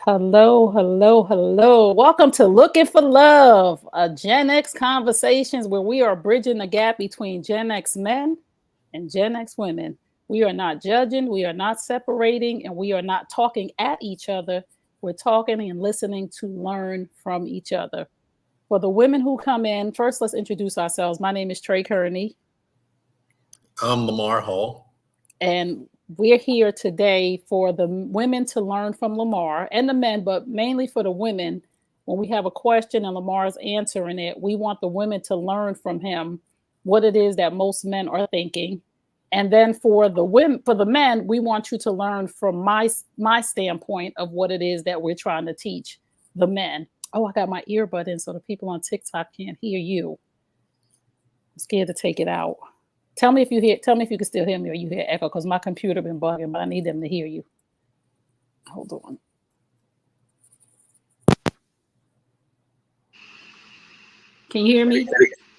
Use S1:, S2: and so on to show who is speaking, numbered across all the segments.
S1: Hello, hello, hello. Welcome to Looking for Love, a Gen X conversations where we are bridging the gap between Gen X men and Gen X women. We are not judging, we are not separating, and we are not talking at each other. We're talking and listening to learn from each other. For the women who come in, first let's introduce ourselves. My name is Trey Kearney.
S2: I'm Lamar Hall.
S1: And we're here today for the women to learn from Lamar and the men, but mainly for the women. When we have a question and Lamar's answering it, we want the women to learn from him what it is that most men are thinking. And then for the women, for the men, we want you to learn from my standpoint of what it is that we're trying to teach the men. Oh, I got my earbud in so the people on TikTok can't hear you. I'm scared to take it out. Tell me if you hear. Tell me if you can still hear me or you hear echo because my computer been bugging, but I need them to hear you. Hold on. Can you hear me?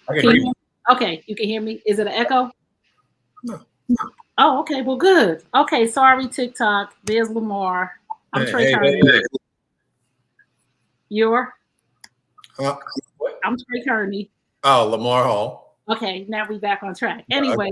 S2: I can hear you.
S1: Okay, you can hear me. Is it an echo?
S2: No.
S1: Oh, okay. Well, good. Okay, sorry, TikTok. There's Lamar. I'm Trey Kearney. You're? I'm Trey Kearney.
S2: Oh, Lamar Hall.
S1: Okay, now we back on track. Anyway,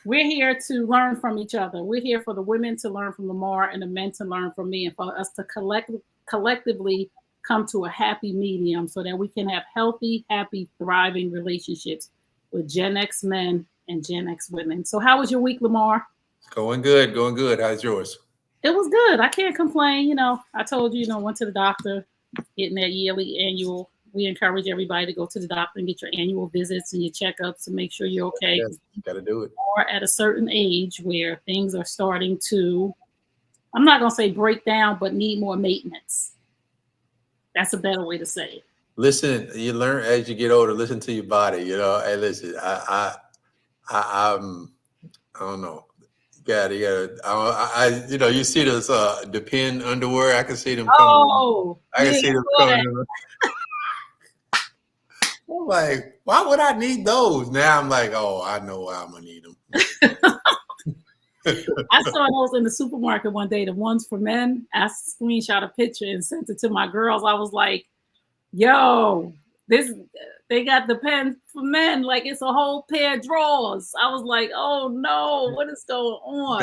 S1: we're here to learn from each other. We're here for the women to learn from Lamar and the men to learn from me, and for us to collectively come to a happy medium so that we can have healthy, happy, thriving relationships with Gen X men and Gen X women. So how was your week, Lamar?
S2: Going good, going good. How's yours?
S1: It was good. I can't complain. I told you, went to the doctor, getting that yearly annual. We encourage everybody to go to the doctor and get your annual visits and your checkups to make sure you're okay.
S2: Yes, got to do it.
S1: Or at a certain age where things are starting to, I'm not going to say break down, but need more maintenance. That's a better way to say it.
S2: Listen, you learn as you get older. Listen to your body. Hey, listen, I don't know. You gotta. You see those Depend underwear. I can see them coming.
S1: Oh,
S2: I can see them coming. I'm like, why would I need those? Now I'm like, oh, I know why I'm gonna need them.
S1: I saw those in the supermarket one day, the ones for men. I screenshot a picture and sent it to my girls. I was like, yo, they got the pen for men, like it's a whole pair of drawers. I was like, oh no, what is going on?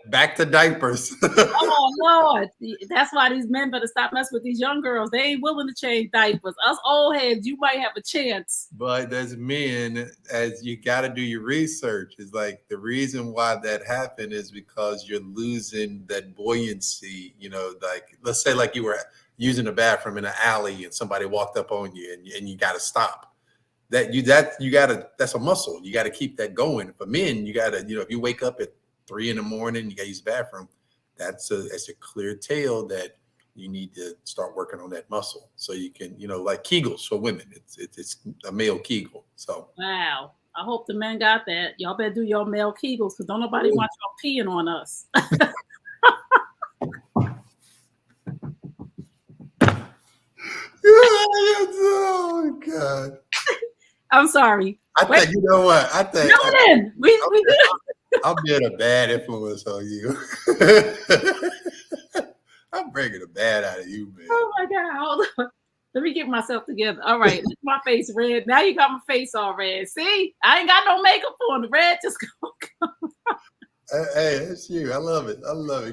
S2: Back to diapers.
S1: Oh Lord. That's why these men better stop messing with these young girls. They ain't willing to change diapers. Us old heads, you might have a chance.
S2: But as men, as you got to do your research, is like the reason why that happened is because you're losing that buoyancy. Like let's say like you were using a bathroom in an alley and somebody walked up on you and you got to stop. That's a muscle. You got to keep that going. For men, you got to, if you wake up at 3 a.m, you got to use the bathroom. That's a clear tale that you need to start working on that muscle so you can, like Kegels for women. It's a male Kegel. So
S1: wow. I hope the men got that. Y'all better do your male Kegels because don't nobody want y'all peeing on us.
S2: Oh God.
S1: I'm sorry.
S2: I think you know what? I think I'll be a bad influence on you. I'm bringing the bad out of you, man.
S1: Oh my God. Hold on. Let me get myself together. All right. My face red. Now you got my face all red. See? I ain't got no makeup on. The red just gonna come.
S2: Hey, that's you. I love it.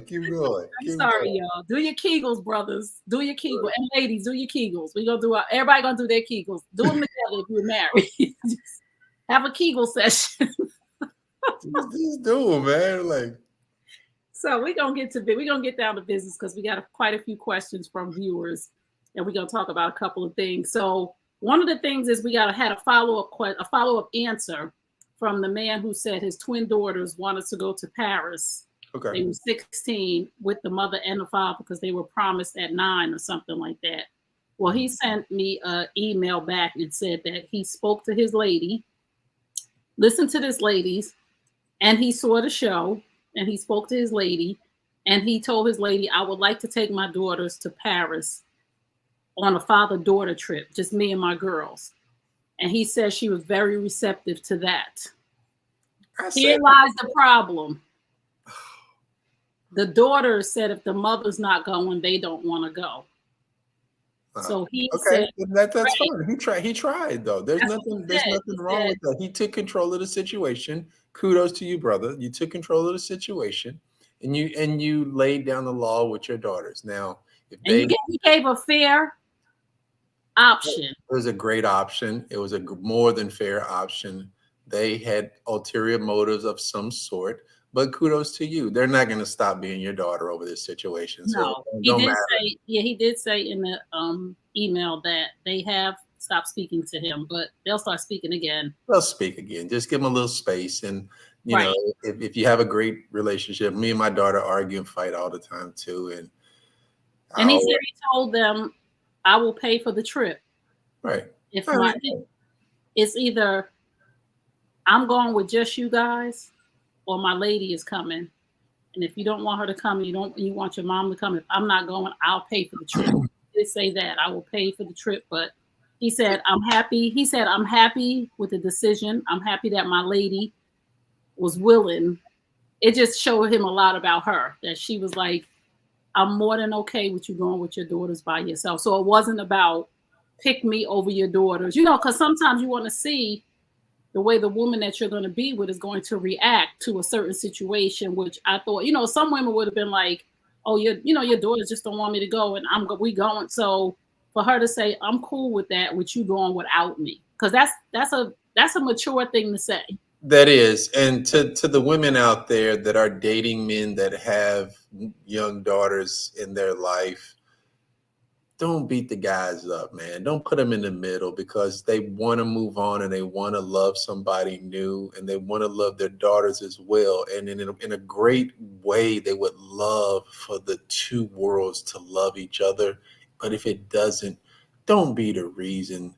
S2: Keep going.
S1: I'm sorry, y'all. Do your Kegels, brothers. Do your Kegels. And ladies, do your Kegels. We gonna do everybody gonna do their Kegels. Do them together if you're married. Have a Kegel session.
S2: Just do them, man. Like,
S1: so we're gonna get down to business because we got quite a few questions from viewers, and we're gonna talk about a couple of things. So one of the things is we had a follow-up answer from the man who said his twin daughters wanted to go to Paris. Okay. They were 16 with the mother and the father because they were promised at 9 or something like that. Well, he sent me an email back and said that he spoke to his lady, listened to this ladies, and he saw the show, and he spoke to his lady, and he told his lady, I would like to take my daughters to Paris on a father-daughter trip, just me and my girls. And he says she was very receptive to that. Here lies the problem. The daughter said if the mother's not going, they don't want to go. So he
S2: Okay,
S1: said,
S2: that's
S1: right,
S2: fine. He tried though. There's
S1: that's what he
S2: nothing
S1: said. He
S2: wrong
S1: said,
S2: with that. He took control of the situation. Kudos to you, brother. You took control of the situation, and you laid down the law with your daughters. Now, if
S1: and
S2: they,
S1: he gave a fair option.
S2: it was a great option. It was a more than fair option. They had ulterior motives of some sort, but kudos to you. They're not going to stop being your daughter over this situation, so
S1: No,
S2: it
S1: he
S2: don't
S1: did
S2: matter.
S1: say, yeah, he did say in the email that they have stopped speaking to him, but they'll start speaking again.
S2: They'll speak again. Just give them a little space, and you know,
S1: Right.
S2: if you have a great relationship, me and my daughter argue and fight all the time too, and
S1: And he said
S2: I'll
S1: he told them, I will pay for the trip.
S2: right.
S1: If
S2: I
S1: my
S2: mean,
S1: it's either I'm going with just you guys or my lady is coming. And if you don't want her to come, you want your mom to come. If I'm not going, I'll pay for the trip. He did say that I will pay for the trip, but he said I'm happy. He said I'm happy with the decision. I'm happy that my lady was willing. It just showed him a lot about her, that she was like, I'm more than okay with you going with your daughters by yourself. So it wasn't about pick me over your daughters, because sometimes you want to see the way the woman that you're going to be with is going to react to a certain situation, which I thought, some women would have been like, oh, your daughters just don't want me to go, and we going. So for her to say, I'm cool with that, with you going without me, because that's a mature thing to say.
S2: that is, and to the women out there that are dating men that have young daughters in their life, don't beat the guys up, man. Don't put them in the middle because they want to move on and they want to love somebody new and they want to love their daughters as well. And in a great way, they would love for the two worlds to love each other. But if it doesn't, don't be the reason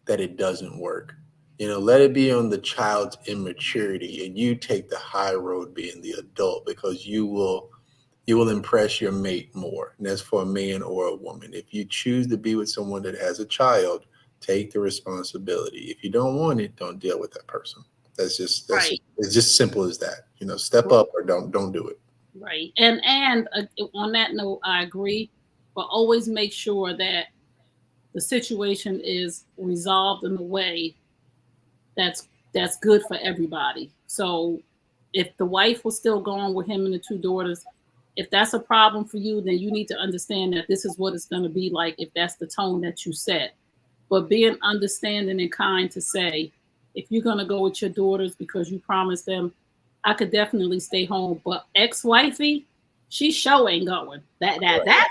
S2: that it doesn't work. Let it be on the child's immaturity and you take the high road being the adult because you will impress your mate more. And that's for a man or a woman. If you choose to be with someone that has a child, take the responsibility. If you don't want it, don't deal with that person.
S1: Right.
S2: It's just simple as that. Step up or don't do it.
S1: Right. And on that note, I agree, but always make sure that the situation is resolved in a way that's good for everybody. So if the wife was still going with him and the two daughters, if that's a problem for you, then you need to understand that this is what it's going to be like if that's the tone that you set. But being understanding and kind to say, if you're going to go with your daughters because you promised them, I could definitely stay home. But ex-wifey, she sure ain't going. That's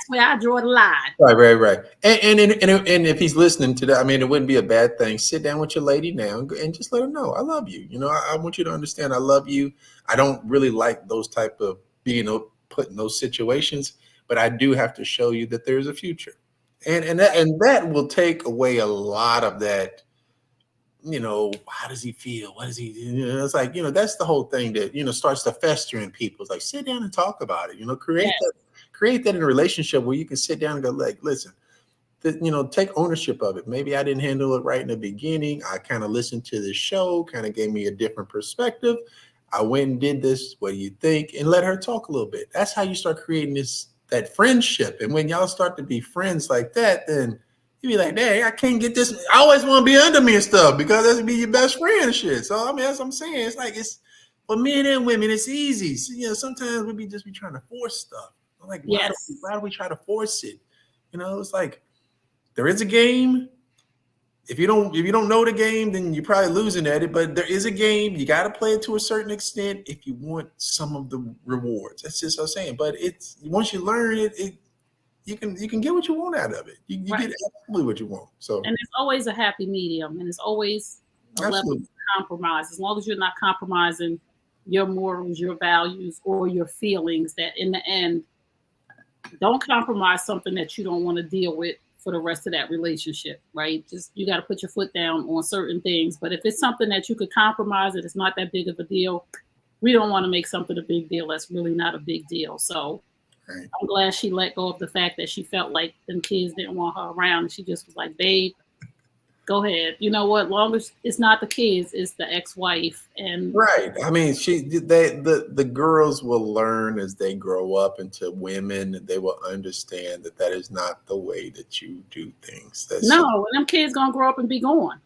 S1: where I draw the line.
S2: Right. And if he's listening to that, I mean, it wouldn't be a bad thing. Sit down with your lady now and just let her know I love you. I want you to understand I love you. I don't really like those type of being put in those situations, but I do have to show you that there's a future, and that will take away a lot of that. How does he feel? What does he? It's like that's the whole thing that starts to fester in people. It's like sit down and talk about it. Create that in a relationship where you can sit down and go like, listen, take ownership of it. Maybe I didn't handle it right in the beginning. I kind of listened to the show, kind of gave me a different perspective. I went and did this. What do you think? And let her talk a little bit. That's how you start creating that friendship. And when y'all start to be friends like that, then you be like, dang, I can't get this. I always want to be under me and stuff because that's be your best friend and shit. So I mean, that's what I'm saying. It's like it's for men and women, it's easy. So, sometimes we be trying to force stuff. I'm like, why do we try to force it? It's like there is a game. If you don't know the game, then you're probably losing at it. But there is a game. You got to play it to a certain extent if you want some of the rewards. That's just what I'm saying. But it's once you learn it, you can get what you want out of it. You get absolutely what you want. So
S1: and it's always a happy medium, and it's always a level of compromise. As long as you're not compromising your morals, your values, or your feelings, that in the end, don't compromise something that you don't want to deal with for the rest of that relationship, right? Just you got to put your foot down on certain things. But if it's something that you could compromise, it's not that big of a deal. We don't want to make something a big deal that's really not a big deal. So right. I'm glad she let go of the fact that she felt like them kids didn't want her around. And she just was like, babe, Go ahead. You know what? Long as it's not the kids, it's the ex-wife. And
S2: Right. I mean, the girls will learn as they grow up into women, and they will understand that that is not the way that you do things. That's just,
S1: no, and them kids gonna grow up and be gone.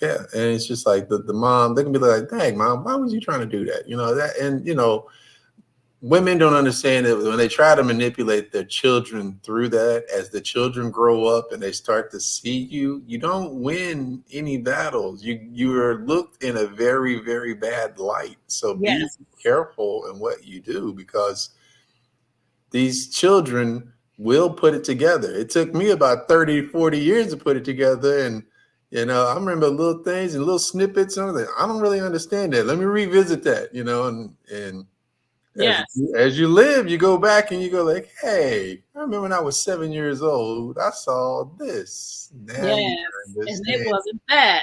S2: yeah. And it's just like the mom, they can be like, dang, mom, why was you trying to do that? You know, that, and women don't understand that when they try to manipulate their children through that, as the children grow up and they start to see you, you don't win any battles. You are looked in a very, very bad light. So be
S1: Yes.
S2: careful in what you do, because these children will put it together. It took me about 30, 40 years to put it together. And I remember little things and little snippets. And I was like, I don't really understand that. Let me revisit that, and as
S1: Yes.
S2: as you live, you go back and you go like, hey, I remember when I was 7 years old, I saw this. Now you
S1: Yes. And it
S2: understand.
S1: wasn't that.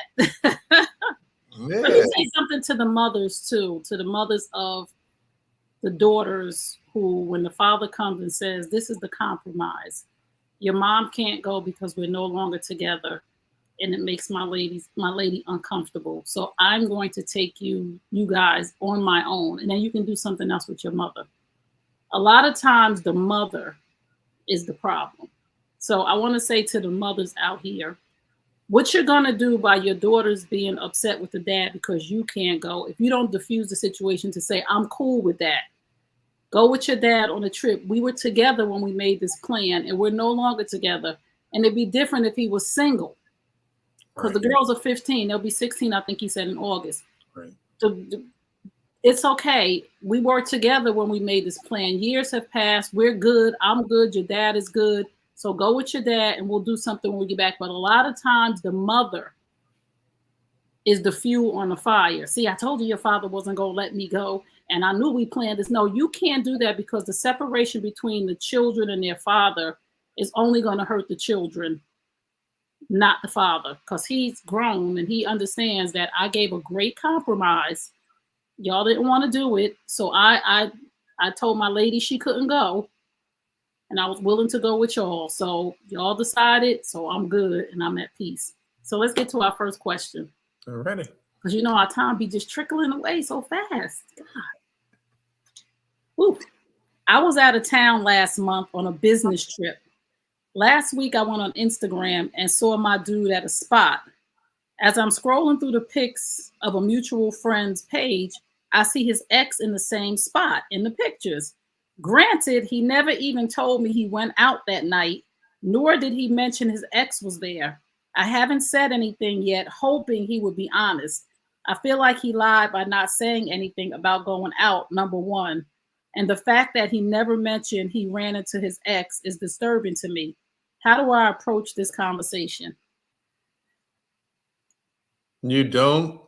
S1: Let me
S2: Yeah,
S1: say something to the mothers too, to the mothers of the daughters who, when the father comes and says, this is the compromise. Your mom can't go because we're no longer together. And it makes my lady uncomfortable. So I'm going to take you guys on my own. And then you can do something else with your mother. A lot of times the mother is the problem. So I want to say to the mothers out here, what you're going to do by your daughters being upset with the dad because you can't go, if you don't diffuse the situation to say, I'm cool with that, go with your dad on a trip. We were together when we made this plan and we're no longer together. And it'd be different if he was single, because
S2: right,
S1: the girls are 15. They'll be 16, I think he said, in August.
S2: right.
S1: It's okay. We were together when we made this plan. Years have passed. We're good. I'm good. Your dad is good. So go with your dad and we'll do something when we get back. But a lot of times the mother is the fuel on the fire. See, I told you your father wasn't going to let me go. And I knew we planned this. No, you can't do that, because the separation between the children and their father is only going to hurt the children, not the father, because he's grown and he understands that I gave a great compromise. Y'all didn't want to do it. So I told my lady she couldn't go. And I was willing to go with y'all. So y'all decided. So I'm good and I'm at peace. So let's get to our first question.
S2: All righty.
S1: Because our time be just trickling away so fast. God. Ooh. I was out of town last month on a business trip. Last week I went on Instagram and saw my dude at a spot. As I'm scrolling through the pics of a mutual friend's page, I see his ex in the same spot in the pictures. Granted, he never even told me he went out that night, nor did he mention his ex was there. I haven't said anything yet, hoping he would be honest. I feel like he lied by not saying anything about going out, number one. And the fact that he never mentioned he ran into his ex is disturbing to me. How do I approach this conversation?
S2: You don't.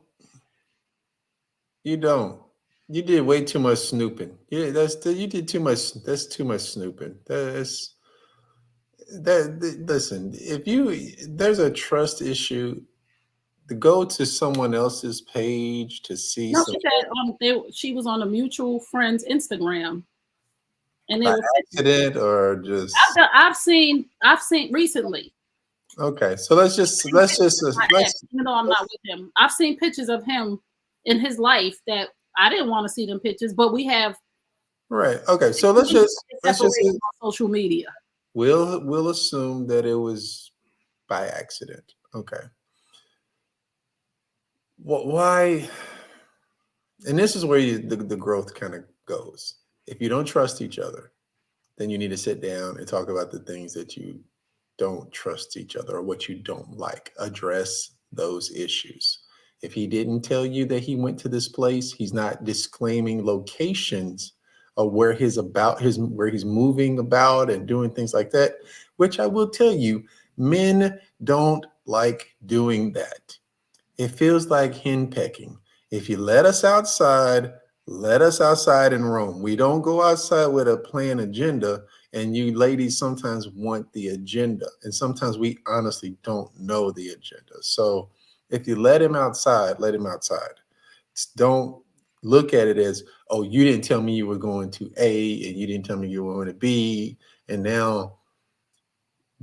S2: You don't. You did way too much snooping. Yeah, you did too much. That's too much snooping. Listen, if there's a trust issue, to go to someone else's page to see
S1: No,
S2: some
S1: she said she was on a mutual friend's Instagram, and they
S2: by
S1: were.
S2: accident or just
S1: I've seen recently.
S2: okay. So
S1: Even though I'm not with him, I've seen pictures of him in his life that I didn't want to see them pictures, but we have
S2: right. Okay. So let's just
S1: separated on social media.
S2: we'll assume that it was by accident. Okay. Why? And this is where the growth kind of goes. If you don't trust each other, then you need to sit down and talk about the things that you don't trust each other or what you don't like. Address those issues. If he didn't tell you that he went to this place, he's not disclaiming locations of where where he's moving about and doing things like that, which I will tell you, men don't like doing that. It feels like henpecking. If you let us outside and roam. We don't go outside with a planned agenda. And you ladies sometimes want the agenda. And sometimes we honestly don't know the agenda. So if you let him outside, let him outside. Don't look at it as, oh, you didn't tell me you were going to A and you didn't tell me you were going to B. And now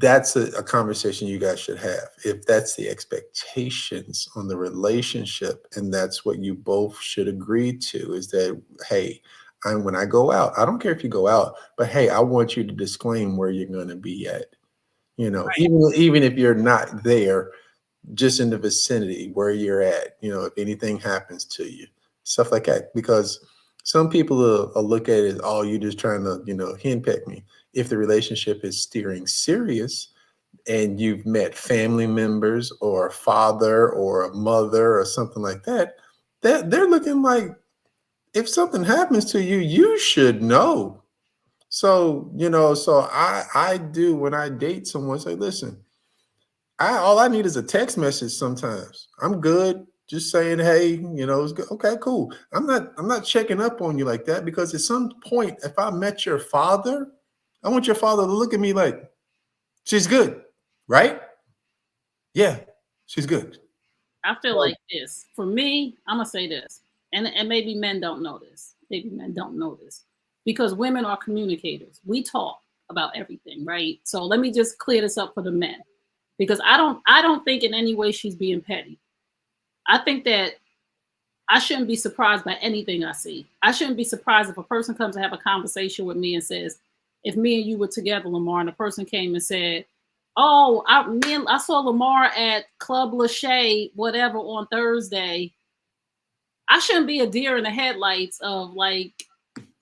S2: that's a conversation you guys should have. If that's the expectations on the relationship, and that's what you both should agree to, is that, hey, when I go out, I don't care if you go out, but hey, I want you to disclaim where you're going to be at. You know,
S1: Right.
S2: even if you're not there, just in the vicinity where you're at, you know, if anything happens to you, stuff like that. Because some people will look at it as, oh, you're just trying to, you know, henpeck me. If the relationship is steering serious and you've met family members or a father or a mother or something like that, that they're looking like, if something happens to you, you should know. So, you know, so I do when I date someone, say, listen, all I need is a text message sometimes. I'm good. Just saying, hey, you know, it's good. Okay, cool. I'm not checking up on you like that, because at some point, if I met your father, I want your father to look at me like, she's good, right? Yeah, she's good.
S1: I feel
S2: So,
S1: like this. For me, I'm gonna say this, and maybe men don't know this. Maybe men don't know this because women are communicators. We talk about everything, right? So let me just clear this up for the men, because I don't think in any way she's being petty. I think that I shouldn't be surprised by anything I see. I shouldn't be surprised if a person comes to have a conversation with me and says, if me and you were together, Lamar, and a person came and said, "Oh, I saw Lamar at Club Lachey, whatever, on Thursday." I shouldn't be a deer in the headlights of like,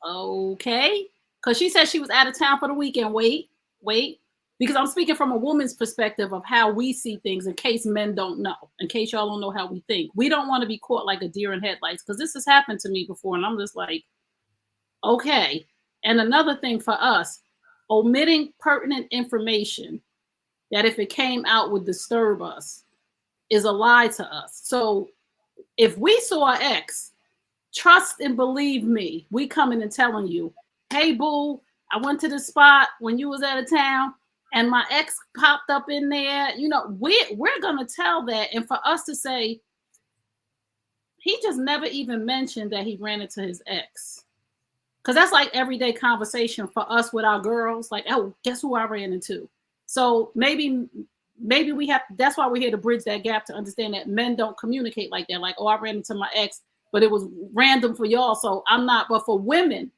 S1: okay, because she said she was out of town for the weekend. Wait, because I'm speaking from a woman's perspective of how we see things. In case men don't know, in case y'all don't know how we think, we don't want to be caught like a deer in headlights, because this has happened to me before, and I'm just like, okay. And another thing for us, omitting pertinent information that if it came out would disturb us is a lie to us. So if we saw X, trust and believe me, we coming and telling you, hey boo, I went to the spot when you was out of town and my ex popped up in there. You know, we're gonna tell that. And for us to say, he just never even mentioned that he ran into his ex. Cause that's like everyday conversation for us with our girls. Like, oh, guess who I ran into? So maybe we have, that's why we're here to bridge that gap, to understand that men don't communicate like that. Like, oh, I ran into my ex, but it was random for y'all, so I'm not. But for women,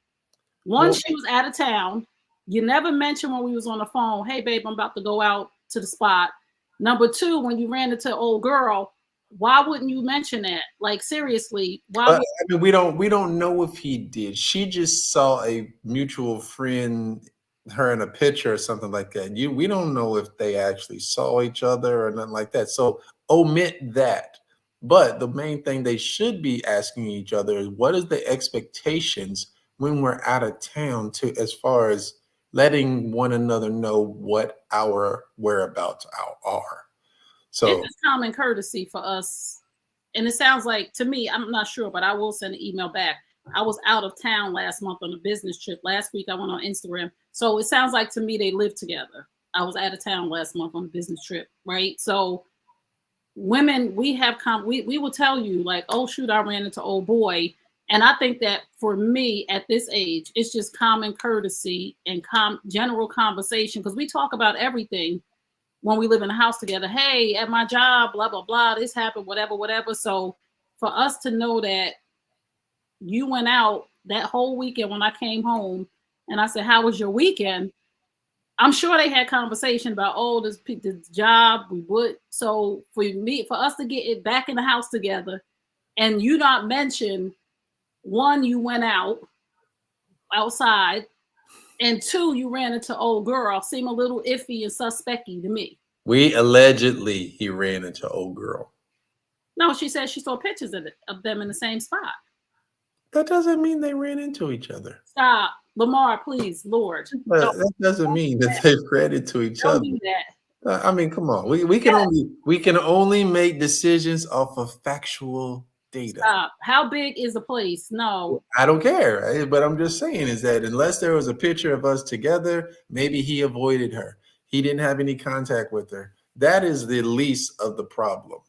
S2: well,
S1: once she was out of town, you never mentioned when we was on the phone, hey babe, I'm about to go out to the spot. Number two, when you ran into an old girl, why wouldn't you mention that? Like, seriously, why would
S2: I mean, we don't know if he did. She just saw a mutual friend, her in a picture or something like that. We don't know if they actually saw each other or nothing like that. So omit that. But the main thing they should be asking each other is, what is the expectations when we're out of town, to as far as letting one another know what our whereabouts are.
S1: it's
S2: So
S1: just common courtesy for us? And it sounds like, to me, I'm not sure, but I will send an email back. I was out of town last month on a business trip. Last week I went on Instagram. So it sounds like to me they live together. I was out of town last month on a business trip, right? So women, we have we will tell you like, oh shoot, I ran into old boy. And I think that for me at this age, it's just common courtesy and general conversation, because we talk about everything when we live in a house together. Hey, at my job, blah blah blah, this happened, whatever. So for us to know that you went out that whole weekend, when I came home and I said, how was your weekend? I'm sure they had conversation about, oh, this job, we would. So for us to get it back in the house together, and you not mention, one, you went outside, and two, you ran into old girl, seem a little iffy and suspecty to me.
S2: he ran into old girl.
S1: No, she said she saw pictures of them in the same spot.
S2: That doesn't mean they ran into each other.
S1: Stop, Lamar, please, Lord,
S2: That doesn't mean that they've ran into each
S1: don't
S2: other.
S1: do that.
S2: I mean, come on. We can only make decisions off of factual data.
S1: Stop. How big is the place? No.
S2: I don't care, right? But I'm just saying is that unless there was a picture of us together, maybe he avoided her. He didn't have any contact with her. That is the least of the problem.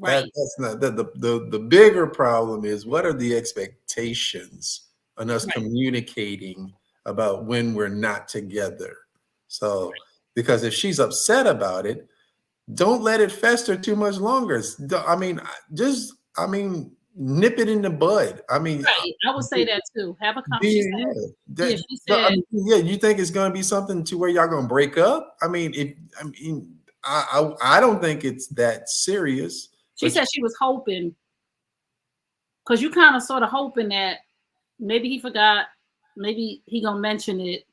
S1: Right.
S2: That's not the bigger problem is, what are the expectations on us
S1: Right.
S2: communicating about when we're not together? So because if she's upset about it, don't let it fester too much longer. I mean, nip it in the bud. I mean,
S1: Right. I would say that too. Have a she
S2: yeah,
S1: said, yeah,
S2: that,
S1: she
S2: I
S1: said,
S2: mean, yeah. You think it's gonna be something to where y'all gonna break up? I don't think it's that serious.
S1: she
S2: But
S1: said she was hoping, because you kind of sort of hoping that maybe he forgot, maybe he gonna mention it,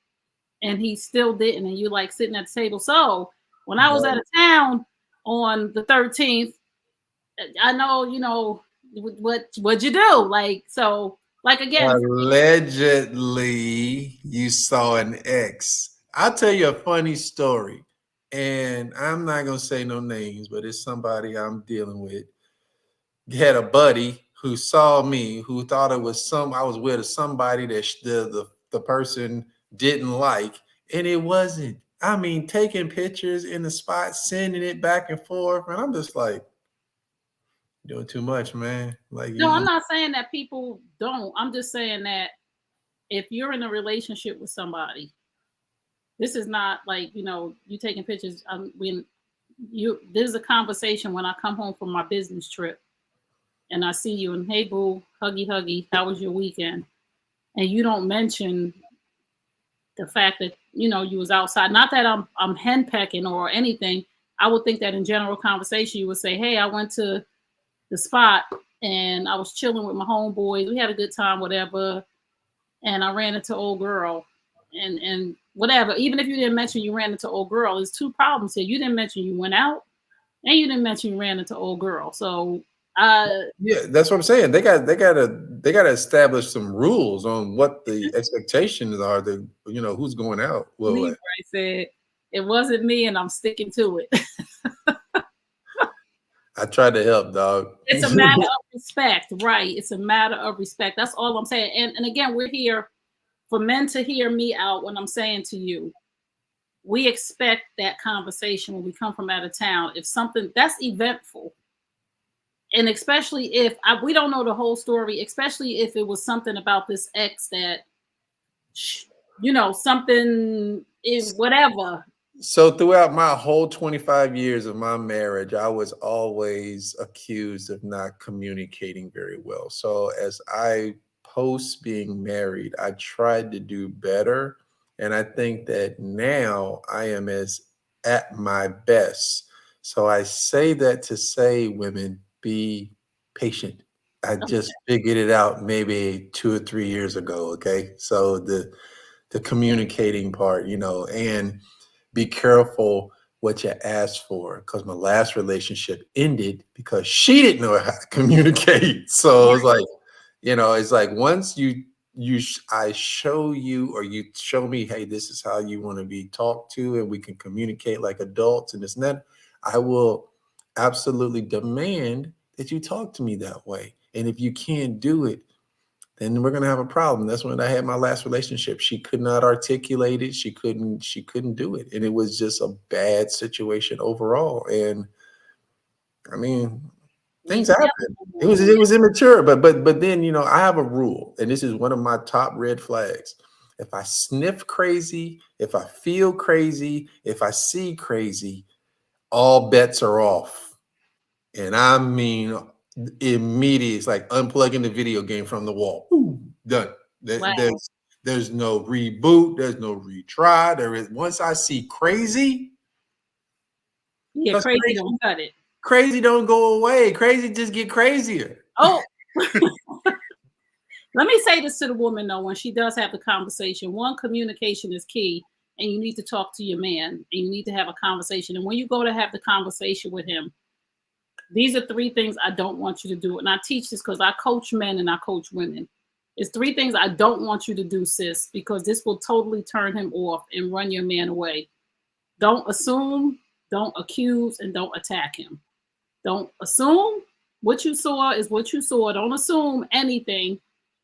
S1: and he still didn't, and you like sitting at the table. So when I was out of town on the 13th, I know, what'd you do? Like, so, like, again,
S2: allegedly, you saw an ex. I'll tell you a funny story, and I'm not gonna say no names, but it's somebody I'm dealing with. Had a buddy who saw me, who thought it was I was with somebody that the person didn't like, and it wasn't. I mean, taking pictures in the spot, sending it back and forth, and I'm just like, doing too much, man. Like
S1: no, I'm not saying that people don't. I'm just saying that if you're in a relationship with somebody, this is not like, you taking pictures. When there's a conversation when I come home from my business trip and I see you and, hey boo, huggy huggy, how was your weekend? And you don't mention the fact that you was outside. Not that I'm henpecking or anything. I would think that in general conversation you would say, hey, I went to the spot and I was chilling with my homeboys. We had a good time, whatever. And I ran into old girl and whatever. Even if you didn't mention you ran into old girl, there's two problems here. You didn't mention you went out, and you didn't mention you ran into old girl. So
S2: yeah, that's what I'm saying. They gotta establish some rules on what the expectations are. That who's going out. Well,
S1: Leroy said it wasn't me, and I'm sticking to it.
S2: I tried to help, dog.
S1: It's a matter of respect, right? It's a matter of respect. That's all I'm saying. And again, we're here for men to hear me out when I'm saying to you, we expect that conversation when we come from out of town. If something that's eventful, and especially if we don't know the whole story, especially if it was something about this ex that, something is whatever.
S2: So throughout my whole 25 years of my marriage, I was always accused of not communicating very well. So as I post being married, I tried to do better. And I think that now I am as at my best. So I say that to say, women, be patient. I just figured it out maybe 2 or 3 years ago. Okay. So the communicating part, and be careful what you ask for, because my last relationship ended because she didn't know how to communicate. So it's like once I show you, or you show me, hey, this is how you want to be talked to, and we can communicate like adults and this and that, I will absolutely demand that you talk to me that way. And if you can't do it, then we're gonna have a problem. That's when I had my last relationship. She could not articulate it. She couldn't do it. And it was just a bad situation overall. And I mean, things happen. It was immature, but then I have a rule, and this is one of my top red flags. If I sniff crazy, if I feel crazy, if I see crazy, all bets are off. And I mean immediate. It's like unplugging the video game from the wall. Ooh, done.
S1: Wow.
S2: There's no reboot. There's no retry. There is, once I see crazy.
S1: Yeah, crazy don't cut it.
S2: Crazy don't go away. Crazy just get crazier.
S1: Oh. Let me say this to the woman though, when she does have the conversation. One, communication is key, and you need to talk to your man, and you need to have a conversation. And when you go to have the conversation with him, these are 3 things I don't want you to do. And I teach this because I coach men and I coach women. It's 3 things I don't want you to do, sis, because this will totally turn him off and run your man away. Don't assume, don't accuse, and don't attack him. Don't assume. What you saw is what you saw. Don't assume anything.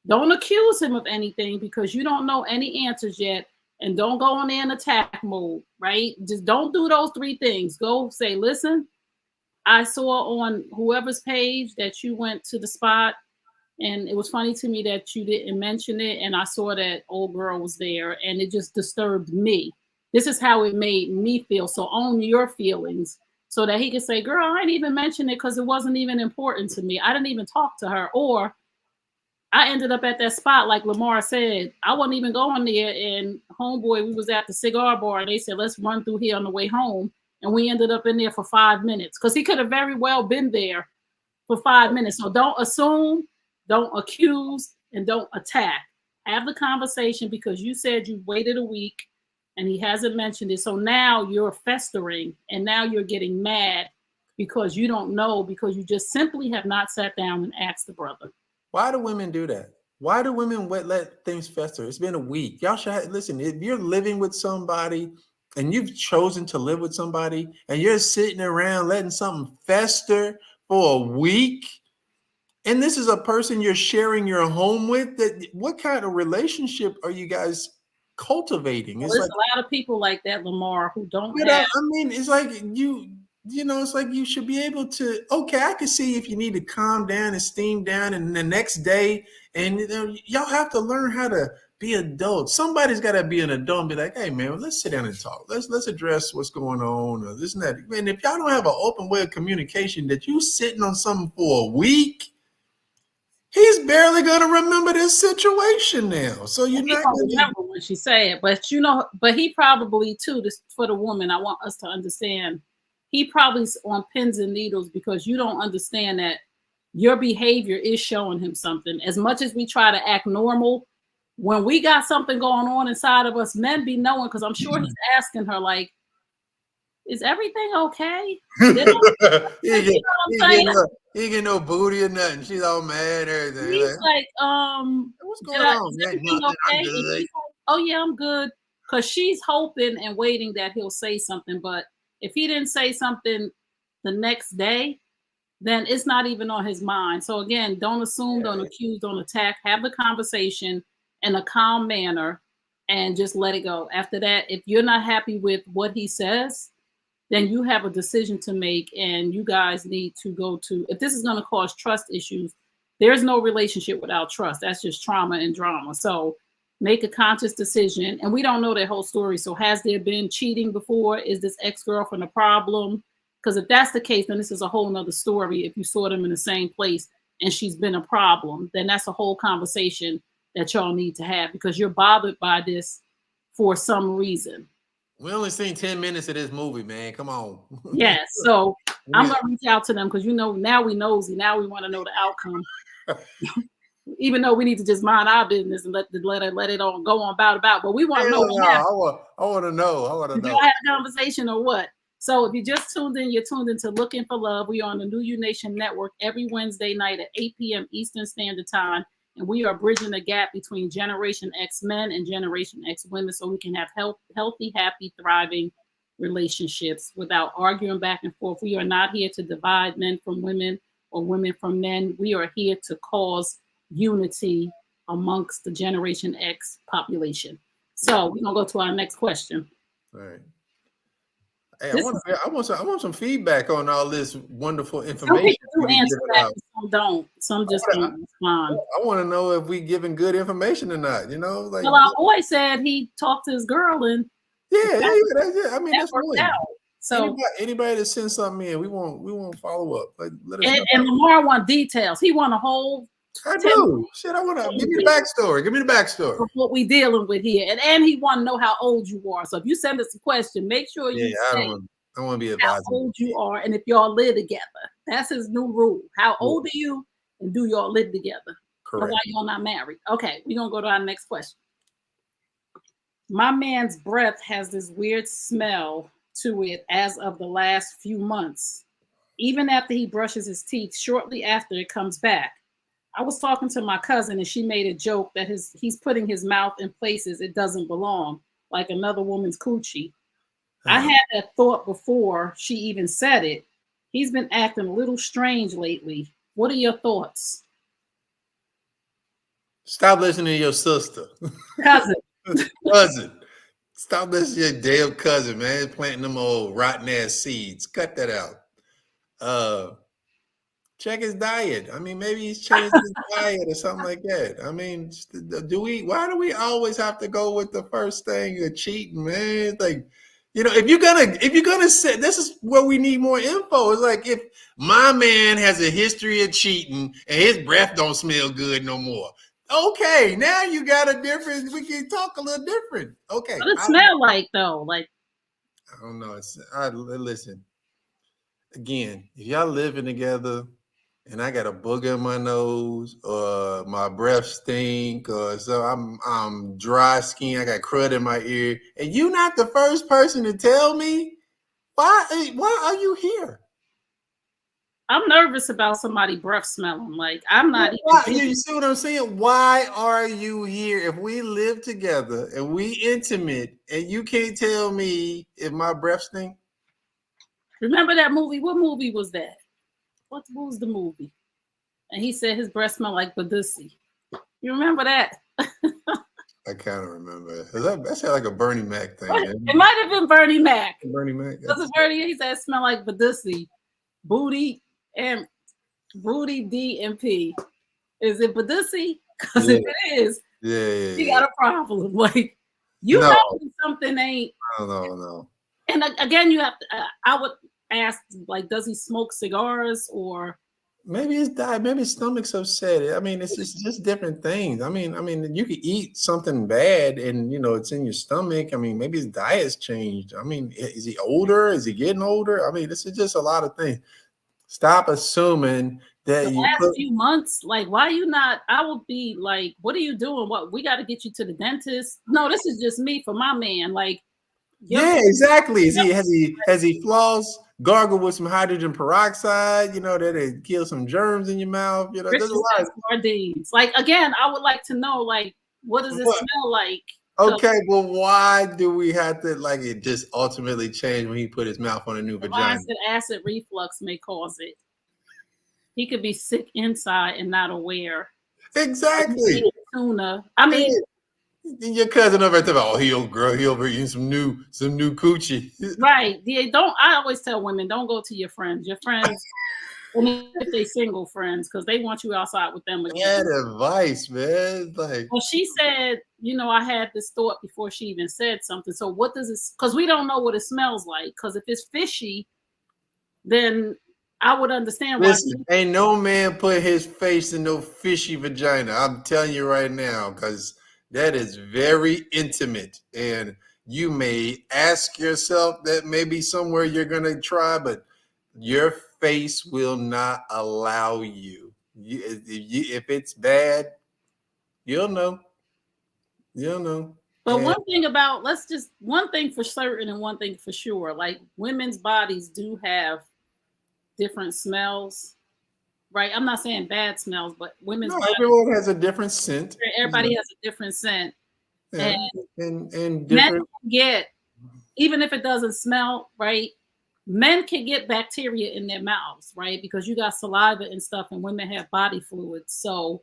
S1: Don't accuse him of anything, because you don't know any answers yet. And don't go on in attack mode, right? Just don't do those 3 things. Go say, listen, I saw on whoever's page that you went to the spot, and it was funny to me that you didn't mention it. And I saw that old girl was there, and it just disturbed me. This is how it made me feel. So own your feelings so that he can say, girl, I didn't even mention it because it wasn't even important to me. I didn't even talk to her. Or I ended up at that spot, like Lamar said. I wasn't even going there. And homeboy, we was at the cigar bar and they said, let's run through here on the way home. And we ended up in there for 5 minutes because he could have very well been there for 5 minutes. So don't assume, don't accuse, and don't attack. Have the conversation because you said you waited a week and he hasn't mentioned it. So now you're festering and now you're getting mad because you don't know, because you just simply have not sat down and asked the brother.
S2: Why do women do that? Why do women let things fester? It's been a week. Y'all should listen. If you're living with somebody and you've chosen to live with somebody and you're sitting around letting something fester for a week, and this is a person you're sharing your home with, that what kind of relationship are you guys cultivating?
S1: Well, there's a lot of people like that, Lamar, who don't have.
S2: I mean, it's like it's like you should be able to, okay, I can see if you need to calm down and steam down and the next day, and y'all have to learn how to be adults. Somebody's got to be an adult and be like, hey man, let's sit down and talk. Let's address what's going on or this and that. And if y'all don't have an open way of communication, that you sitting on something for a week, he's barely going to remember this situation now. So you're not going to
S1: remember when she said, but he probably too, this for the woman, I want us to understand, he probably's on pins and needles because you don't understand that your behavior is showing him something. As much as we try to act normal, when we got something going on inside of us, men be knowing, because I'm sure he's asking her, like, is everything okay?
S2: He get no booty or nothing. She's all mad or everything.
S1: He's like,
S2: what's going on?
S1: Is everything okay? Like, oh yeah, I'm good. Because she's hoping and waiting that he'll say something. But if he didn't say something the next day, then it's not even on his mind. So again, don't assume, don't accuse, don't attack. Have the conversation in a calm manner and just let it go. After that, if you're not happy with what he says, then you have a decision to make, and you guys need to go to, if this is going to cause trust issues, there's no relationship without trust. That's just trauma and drama. So make a conscious decision. And we don't know their whole story. So has there been cheating before? Is this ex-girlfriend a problem? Because if that's the case, then this is a whole nother story. If you saw them in the same place and she's been a problem, then that's a whole conversation that y'all need to have, because you're bothered by this for some reason.
S2: We only seen 10 minutes of this movie, man. Come on.
S1: Yes. So I'm going to reach out to them because, now we nosy. Now we want to know the outcome. Even though we need to just mind our business and let it all go on about. But we want to know.
S2: I want to know. I want to know.
S1: Y'all have a conversation or what? So if you just tuned in, you're tuned into Looking for Love. We are on the New You Nation Network every Wednesday night at 8 p.m. Eastern Standard Time. And we are bridging the gap between Generation X men and Generation X women so we can have healthy, happy, thriving relationships without arguing back and forth. We are not here to divide men from women or women from men. We are here to cause unity amongst the Generation X population. So we're going to go to our next question.
S2: All right. Hey, I want some feedback on all this wonderful information.
S1: Some people answer that, some don't. Some just don't respond.
S2: I want to know if we giving good information or not. Like,
S1: well, our boy said he talked to his girl and
S2: that's it. I mean, that's
S1: worked out. So
S2: anybody that sends something in, we won't follow up. Like, let us know.
S1: And Lamar want details. He want a whole.
S2: I do. Shit, I want to give me the backstory. Give me the backstory
S1: of what we dealing with here, and he want to know how old you are. So if you send us a question, make sure you say
S2: I want to be advised
S1: how old you are, and if y'all live together. That's his new rule. How old are you, and do y'all live together?
S2: Correct.
S1: Or why y'all not married? Okay, we're gonna go to our next question. My man's breath has this weird smell to it as of the last few months. Even after he brushes his teeth, shortly after it comes back. I was talking to my cousin and she made a joke that he's putting his mouth in places it doesn't belong, like another woman's coochie. I had that thought before she even said it. He's been acting a little strange lately. What are your thoughts?
S2: Stop listening to your sister.
S1: Cousin.
S2: Cousin. Stop listening to your damn cousin, man. Planting them old rotten ass seeds. Cut that out. check his diet. I mean, maybe he's changed his diet or something like that. I mean, why do we always have to go with the first thing of cheating, man? It's like, if you're gonna say, this is where we need more info. It's like, if my man has a history of cheating and his breath don't smell good no more. Okay, now you got a different, we can talk a little different. Okay.
S1: What does it smell like though? Like,
S2: I don't know. Listen, again, if y'all living together and I got a booger in my nose, or my breath stink, or so I'm dry skin, I got crud in my ear, and you not the first person to tell me, why are you here?
S1: I'm nervous about somebody breath smelling. Like, I'm not even.
S2: You see what I'm saying? Why are you here? If we live together and we intimate, and you can't tell me if my breath stink?
S1: Remember that movie? What movie was that? What was the movie? And he said his breath smelled like Badussi. You remember that?
S2: I kind of remember. That sounded like a Bernie Mac thing.
S1: It might have been Bernie Mac.
S2: Bernie Mac.
S1: Was it Bernie? He said it smelled like Badussi. Booty D and P. Is it Badussi? Because if it is, you got a problem. Like, know something ain't.
S2: No.
S1: And again, you have to. I would ask, like, does he smoke cigars, or
S2: maybe his diet, maybe his stomach's upset? I mean, it's just different things. I mean, you could eat something bad and it's in your stomach. I mean, maybe his diet's changed. I mean, is he older? Is he getting older? I mean, this is just a lot of things. Stop assuming that
S1: the last few months, like, why you not? I would be like, what are you doing? What, we got to get you to the dentist? No, this is just me for my man. Like,
S2: yeah, exactly. Has he floss, gargle with some hydrogen peroxide? That it kills some germs in your mouth. There's a lot of
S1: sardines. Like, again, I would like to know, like, what does it smell like?
S2: Okay, well, why do we have to, like, it just ultimately changed when he put his mouth on a new vagina?
S1: Acid reflux may cause it. He could be sick inside and not aware.
S2: Exactly.
S1: Tuna. I mean,
S2: your cousin over there, he over eating some new coochie.
S1: Right. I always tell women, don't go to your friends. Your friends, if they single friends, because they want you outside with them.
S2: Bad advice, man. Like,
S1: well, she said, I had this thought before she even said something. So what does it? Because we don't know what it smells like. Because if it's fishy, then I would understand why.
S2: Listen, ain't no man put his face in no fishy vagina. I'm telling you right now, because that is very intimate, and you may ask yourself that maybe somewhere you're gonna try, but your face will not allow you. If it's bad, you'll know.
S1: But one thing for certain and one thing for sure, like, women's bodies do have different smells, right? I'm not saying bad smells, but women's bodies,
S2: everyone has a different scent.
S1: Everybody has a different scent.
S2: Yeah. And different.
S1: Men can get, even if it doesn't smell right, men can get bacteria in their mouths, right? Because you got saliva and stuff, and women have body fluids. So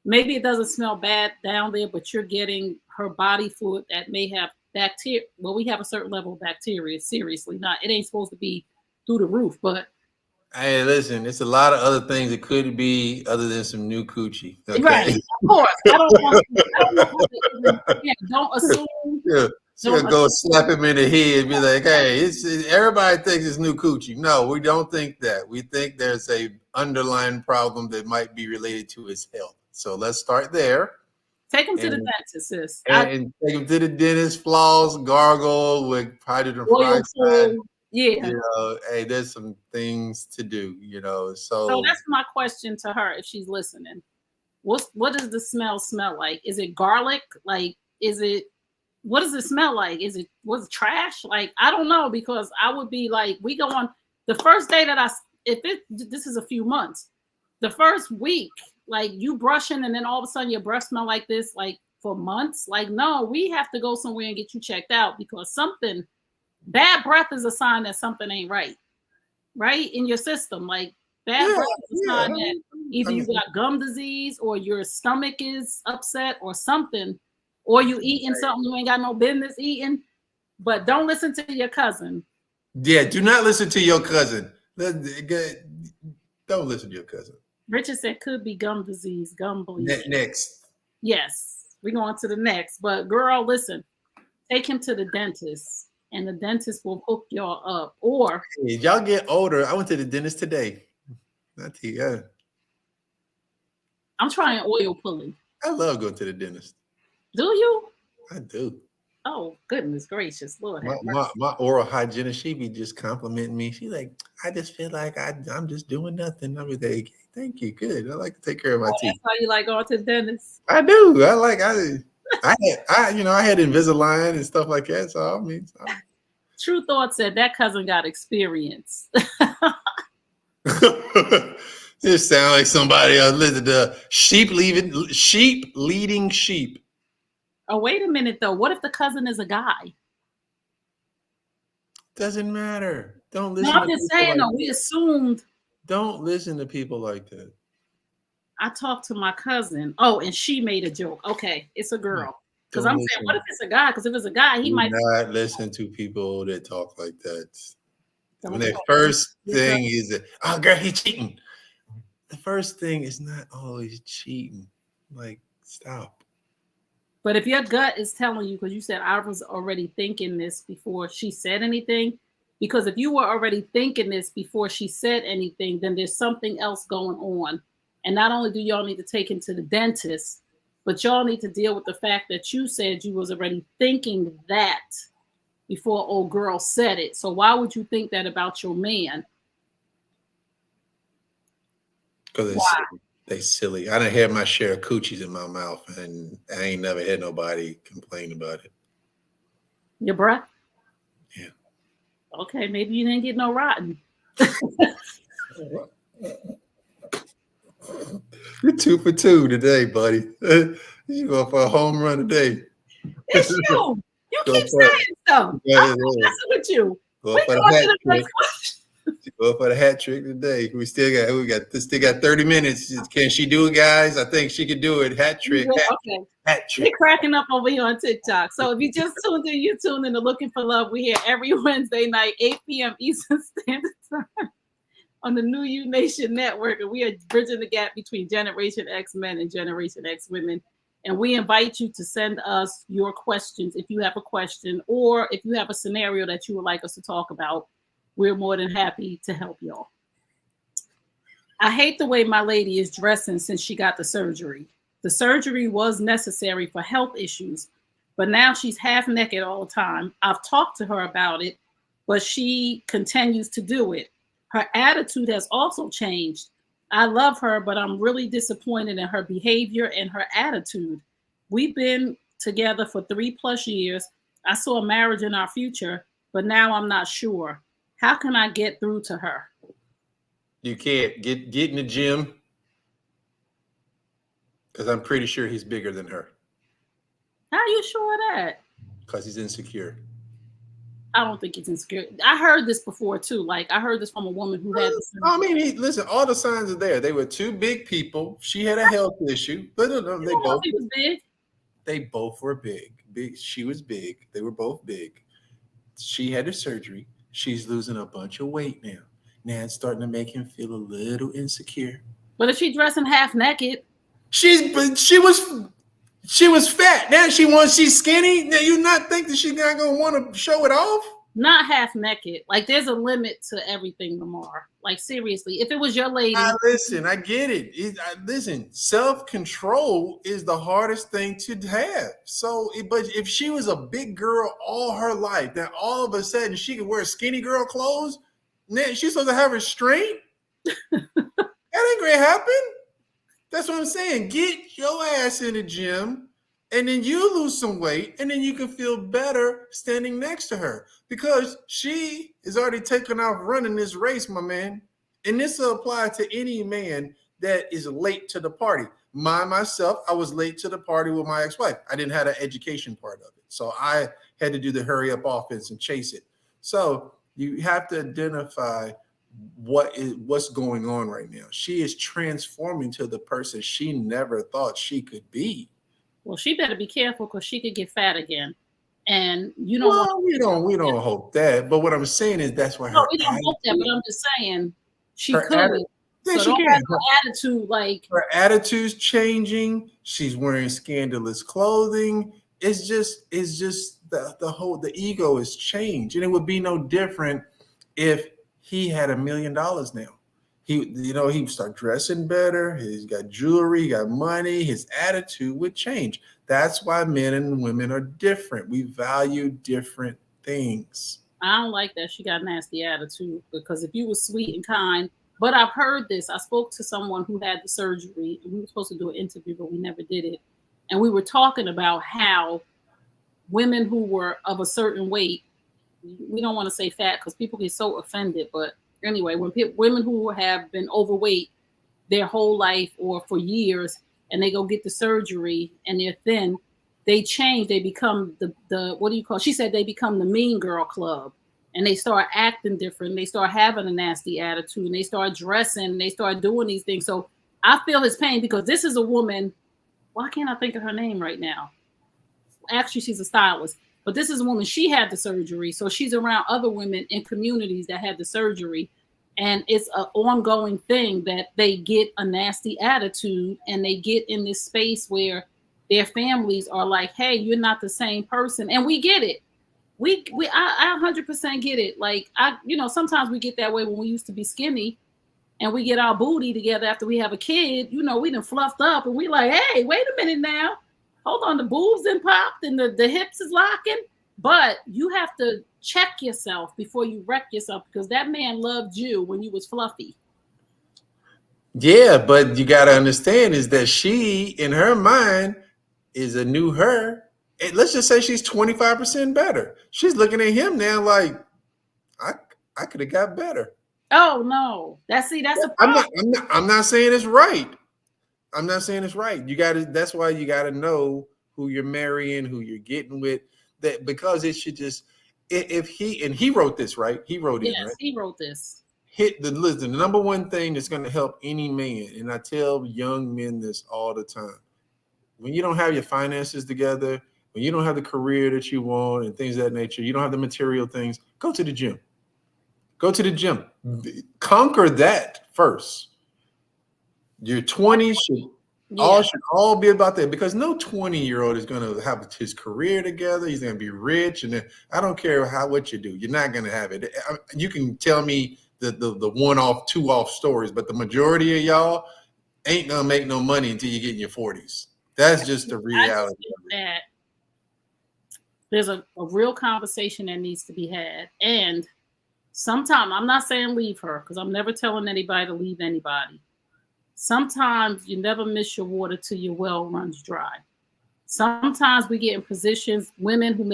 S1: maybe it doesn't smell bad down there, but you're getting her body fluid that may have bacteria. Well, we have a certain level of bacteria. Seriously, it ain't supposed to be through the roof, but.
S2: Hey, listen, it's a lot of other things it could be other than some new coochie. Okay?
S1: Right, of course. Don't assume.
S2: Yeah. So go slap him in the head and be like, hey, everybody thinks it's new coochie. No, we don't think that. We think there's a underlying problem that might be related to his health. So let's start there.
S1: Take him to the dentist, sis.
S2: And take him to the dentist, floss, gargle with hydrogen peroxide.
S1: Yeah.
S2: Hey, there's some things to do,
S1: So that's my question to her if she's listening. What does the smell like? Is it garlic? Like, what does it smell like? Was it trash? Like, I don't know, because I would be like, we go on the first day that this is a few months, the first week, like, you brushing and then all of a sudden your breath smell like this, like, for months. Like, no, we have to go somewhere and get you checked out, because bad breath is a sign that something ain't right in your system. Like, bad breath is a sign that either you got gum disease or your stomach is upset or something, or you eating something you ain't got no business eating. But don't listen to your cousin.
S2: Yeah, do not listen to your cousin. Don't listen to your cousin.
S1: Richard said could be gum disease, gum bleeding.
S2: Next.
S1: Yes, we're going to the next. But girl, listen, take him to the dentist, and the dentist will hook y'all up. Or
S2: hey, y'all get older. I went to the dentist today. Not to you.
S1: I'm trying oil pulling.
S2: I love going to the dentist.
S1: Do you?
S2: I do.
S1: Oh, goodness gracious, Lord.
S2: My oral hygienist, she be just complimenting me. She like, I just feel like I'm just doing nothing. I'm like, thank you, good. I like to take care of my teeth.
S1: That's why you like going to the dentist?
S2: I do. I had Invisalign and stuff like that. So I mean,
S1: True Thought said that cousin got experience.
S2: It sounds like somebody else. Listen to sheep leading sheep.
S1: Oh, wait a minute though. What if the cousin is a guy?
S2: Doesn't matter. Don't listen.
S1: No, I'm just saying though. We assumed.
S2: Don't listen to people like that.
S1: I talked to my cousin. Oh, and she made a joke. Okay, it's a girl. Because I'm saying, what if it's a guy? Because if it's a guy, he might
S2: not listen to people that talk like that. When their first thing is that, oh girl, he's cheating. The first thing is not always cheating. Like, stop.
S1: But if your gut is telling you, because you said I was already thinking this before she said anything, because if you were already thinking this before she said anything, then there's something else going on. And not only do y'all need to take him to the dentist, but y'all need to deal with the fact that you said you was already thinking that before old girl said it. So why would you think that about your man?
S2: Because they silly. I done had my share of coochies in my mouth, and I ain't never had nobody complain about it.
S1: Your breath?
S2: Yeah.
S1: Okay, maybe you didn't get no rotten.
S2: You're 2 for 2 today, buddy. You go for a home run today.
S1: It's you. You keep saying stuff. I'm messing with you.
S2: Go for the hat trick today. We still got 30 minutes. Can she do it, guys? I think she could do it. Hat trick.
S1: Okay.
S2: Hat trick.
S1: You're cracking up over here on TikTok. So if you just tuned in, you tuned in to Looking for Love. We here every Wednesday night, 8 p.m. Eastern Standard Time on the New You Nation Network. And we are bridging the gap between Generation X men and Generation X women. And we invite you to send us your questions if you have a question or if you have a scenario that you would like us to talk about. We're more than happy to help y'all. I hate the way my lady is dressing since she got the surgery. The surgery was necessary for health issues, but now she's half naked all the time. I've talked to her about it, but she continues to do it. Her attitude has also changed. I love her, but I'm really disappointed in her behavior and her attitude. We've been together for 3+ years. I saw a marriage in our future, but now I'm not sure. How can I get through to her?
S2: You can't get in the gym because I'm pretty sure he's bigger than her.
S1: How are you sure of that?
S2: Because he's insecure.
S1: I don't think he's insecure. I heard this before too. Like I heard this from a woman who had this.
S2: I mean, listen, all the signs are there. They were two big people. She had a health issue, but they both.
S1: He was big.
S2: They both were big. Big. She was big. They were both big. She had a surgery. She's losing a bunch of weight now. Now it's starting to make him feel a little insecure.
S1: But if she's dressing half naked,
S2: she was fat. Now she's skinny. Now you not think that she's not gonna want to show it off?
S1: Not half naked. Like there's a limit to everything, Lamar. Like seriously, if it was your lady.
S2: Listen, I get it. Listen, self-control is the hardest thing to have. So, but if she was a big girl all her life, then all of a sudden she could wear skinny girl clothes, now she's supposed to have restraint. That ain't gonna happen. That's what I'm saying. Get your ass in the gym, and then you lose some weight, and then you can feel better standing next to her because she is already taken off running this race, my man. And this will apply to any man that is late to the party. Myself, I was late to the party with my ex-wife. I didn't have an education part of it. So I had to do the hurry up offense and chase it. So you have to identify what's going on right now. She is transforming to the person she never thought she could be.
S1: Well, she better be careful because she could get fat again. And you don't
S2: we don't hope that. But what I'm saying is that's why
S1: we don't hope that, but I'm just saying she could.
S2: Yeah,
S1: So
S2: she
S1: don't
S2: can.
S1: have no attitude like
S2: Her attitude's changing. She's wearing scandalous clothing. It's just the ego has changed. And it would be no different if he had $1 million now. He would start dressing better. He's got jewelry, he got money, his attitude would change. That's why men and women are different. We value different things.
S1: I don't like that she got a nasty attitude because if you were sweet and kind, but I've heard this. I spoke to someone who had the surgery and we were supposed to do an interview, but we never did it. And we were talking about how women who were of a certain weight, we don't want to say fat because people get so offended, but anyway, when women who have been overweight their whole life or for years and they go get the surgery and they're thin, they change. They become the what do you call? She said they become the mean girl club, and they start acting different. They start having a nasty attitude, and they start dressing, and they start doing these things. So I feel his pain because this is a woman. Why can't I think of her name right now? Actually, she's a stylist, but this is a woman. She had the surgery, so she's around other women in communities that had the surgery, and it's an ongoing thing that they get a nasty attitude, and they get in this space where their families are like, "Hey, you're not the same person," and we get it. I 100% get it. Like sometimes we get that way when we used to be skinny, and we get our booty together after we have a kid. We done fluffed up, and we like, "Hey, wait a minute now, hold on, the boobs and popped, and the hips is locking." But you have to check yourself before you wreck yourself because that man loved you when you was fluffy.
S2: Yeah, but you got to understand is that she, in her mind, is a new her. And let's just say she's 25% better. She's looking at him now like, I could have got better.
S1: Oh no, that's a
S2: I'm
S1: problem.
S2: not saying it's right. I'm not saying it's right. That's why you gotta know who you're marrying, who you're getting with. That because it should just if he wrote this, right? He wrote in, right?
S1: Yes, he wrote this.
S2: The number one thing that's gonna help any man, and I tell young men this all the time. When you don't have your finances together, when you don't have the career that you want and things of that nature, you don't have the material things, go to the gym. Go to the gym. Conquer that first. Your 20s should all be about that because no 20-year-old is going to have his career together. He's going to be rich, and I don't care what you do. You're not going to have it. You can tell me the one-off, two-off stories, but the majority of y'all ain't going to make no money until you get in your 40s. That's just the reality.
S1: That there's a real conversation that needs to be had, and sometimes I'm not saying leave her because I'm never telling anybody to leave anybody. Sometimes you never miss your water till your well runs dry. Sometimes we get in positions, women who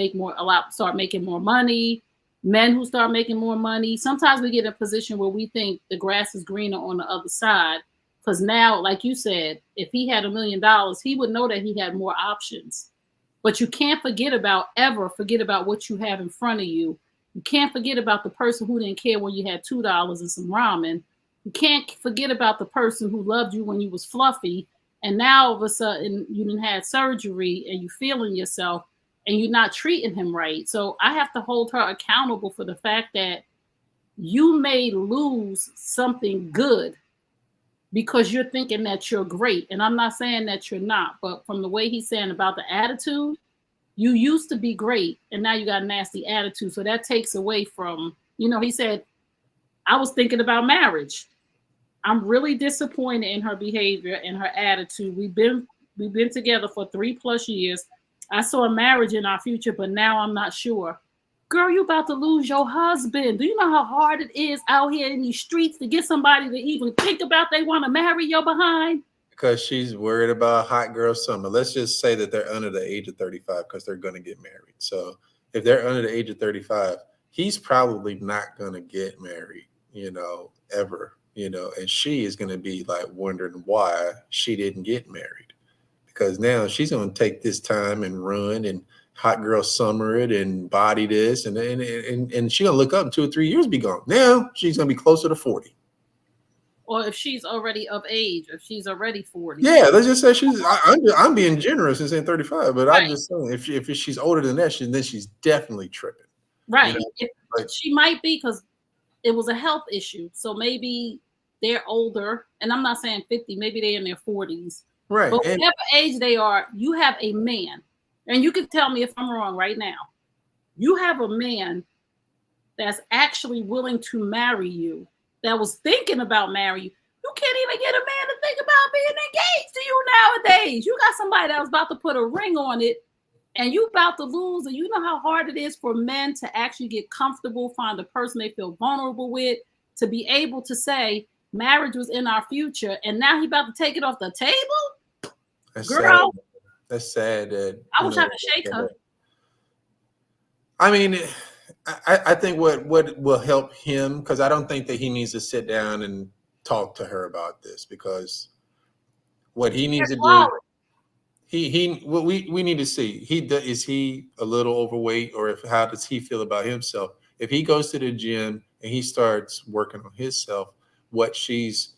S1: start making more money, men who start making more money. Sometimes we get in a position where we think the grass is greener on the other side. Because now, like you said, if he had $1 million, he would know that he had more options. But you can't forget about what you have in front of you. You can't forget about the person who didn't care when you had $2 and some ramen. You can't forget about the person who loved you when you was fluffy, and now all of a sudden you done had surgery and you feeling yourself and you're not treating him right. So I have to hold her accountable for the fact that you may lose something good because you're thinking that you're great. And I'm not saying that you're not, but from the way he's saying about the attitude, you used to be great and now you got a nasty attitude. So that takes away from, he said, I was thinking about marriage. I'm really disappointed in her behavior and her attitude. We've been together for 3+ years. I saw a marriage in our future, but now I'm not sure. Girl, you about to lose your husband. Do you know how hard it is out here in these streets to get somebody to even think about they want to marry your behind?
S2: Because she's worried about hot girl summer. Let's just say that they're under the age of 35 because they're going to get married. So if they're under the age of 35, he's probably not going to get married, ever. And she is going to be like wondering why she didn't get married because now she's going to take this time and run and hot girl summer it and body this and she's going to look up in 2 or 3 years be gone. Now she's going to be closer to 40.
S1: Or if she's already of age, if she's already 40.
S2: Yeah, let's just say I'm being generous and saying 35, but right. I'm just saying if she's older than that, then she's definitely tripping.
S1: Right. She might be because it was a health issue. So maybe they're older, and I'm not saying 50, maybe they're in their 40s.
S2: Right.
S1: But whatever age they are, you have a man, and you can tell me if I'm wrong right now. You have a man that's actually willing to marry you, that was thinking about marrying you. You can't even get a man to think about being engaged to you nowadays. You got somebody that was about to put a ring on it, and you about to lose. And you know how hard it is for men to actually get comfortable, find a person they feel vulnerable with, to be able to say marriage was in our future, and now he about to take it off the table.
S2: That's
S1: Girl,
S2: sad. That's sad. That
S1: I wish I could shake her.
S2: I mean, I think what will help him, because I don't think that he needs to sit down and talk to her about this, because what he needs to do, what we need to see, is he a little overweight, or how does he feel about himself? If he goes to the gym and he starts working on himself, what she's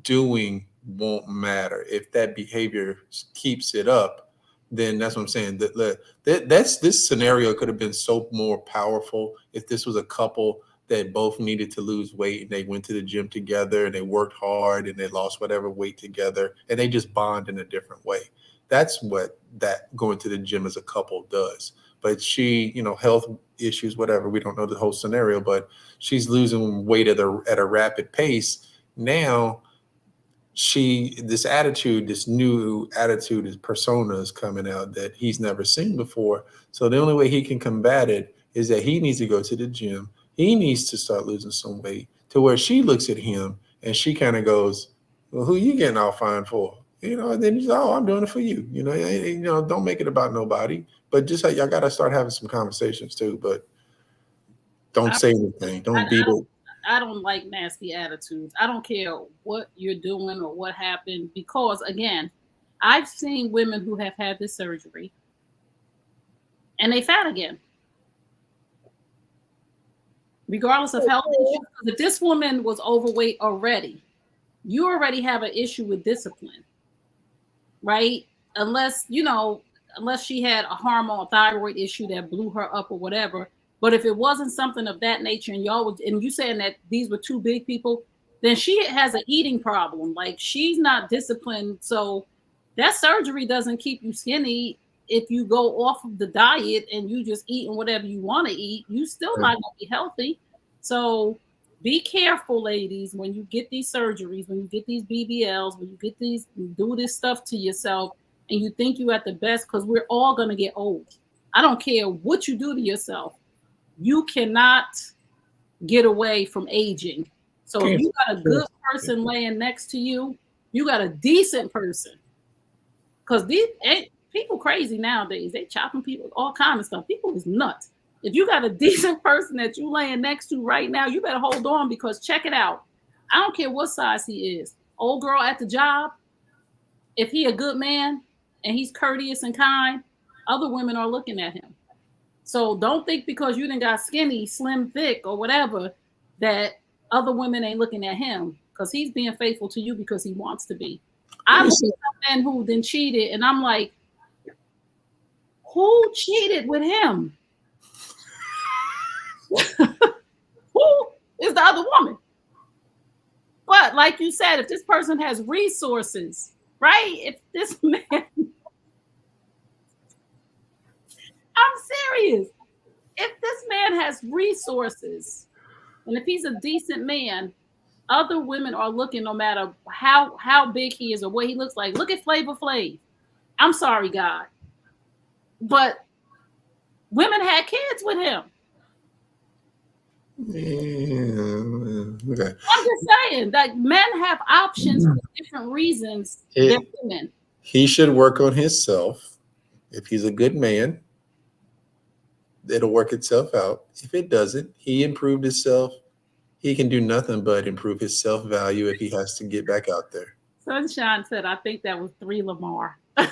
S2: doing won't matter. If that behavior keeps it up, then that's what I'm saying. This scenario could have been so more powerful if this was a couple that both needed to lose weight, and they went to the gym together and they worked hard and they lost whatever weight together, and they just bond in a different way. That's what that going to the gym as a couple does. But she, health issues, whatever, we don't know the whole scenario, but she's losing weight at a rapid pace. Now this new attitude, this persona is coming out that he's never seen before. So the only way he can combat it is that he needs to go to the gym. He needs to start losing some weight, to where she looks at him and she kind of goes, well, who you getting all fine for? And then he's, oh, I'm doing it for you. Don't make it about nobody, but just y'all got to start having some conversations too, but don't say anything. Don't beat it.
S1: I don't like nasty attitudes. I don't care what you're doing or what happened, because again, I've seen women who have had this surgery and they fat again, regardless of health issues. If this woman was overweight already, you already have an issue with discipline, right? Unless she had a hormone thyroid issue that blew her up or whatever. But if it wasn't something of that nature, and you saying that these were two big people, then she has an eating problem. Like, she's not disciplined. So that surgery doesn't keep you skinny. If you go off of the diet and you just eating whatever you want to eat, you still not gonna be healthy. So be careful, ladies, when you get these surgeries, when you get these BBLs, when you do this stuff to yourself, and you think you're at the best, because we're all gonna get old. I don't care what you do to yourself. You cannot get away from aging. So if you got a good person laying next to you, you got a decent person. Because these people crazy nowadays. They chopping people, all kind of stuff. People is nuts. If you got a decent person that you laying next to right now, you better hold on, because check it out. I don't care what size he is. Old girl at the job, if he a good man and he's courteous and kind, other women are looking at him. So don't think because you done got skinny, slim, thick, or whatever, that other women ain't looking at him, because he's being faithful to you because he wants to be. I've seen some men who then cheated, and I'm like, who cheated with him? Who is the other woman? But like you said, if this person has resources, right? If this man... I'm serious. If this man has resources, and if he's a decent man, other women are looking, no matter how big he is or what he looks like. Look at Flavor Flav. I'm sorry, God, but women had kids with him.
S2: Yeah, okay.
S1: I'm just saying that men have options for different reasons than women.
S2: He should work on himself. If he's a good man, it'll work itself out. If it doesn't, he improved himself. He can do nothing but improve his self-value if he has to get back out there.
S1: Sunshine said, I think that was 3 Lamar.
S2: I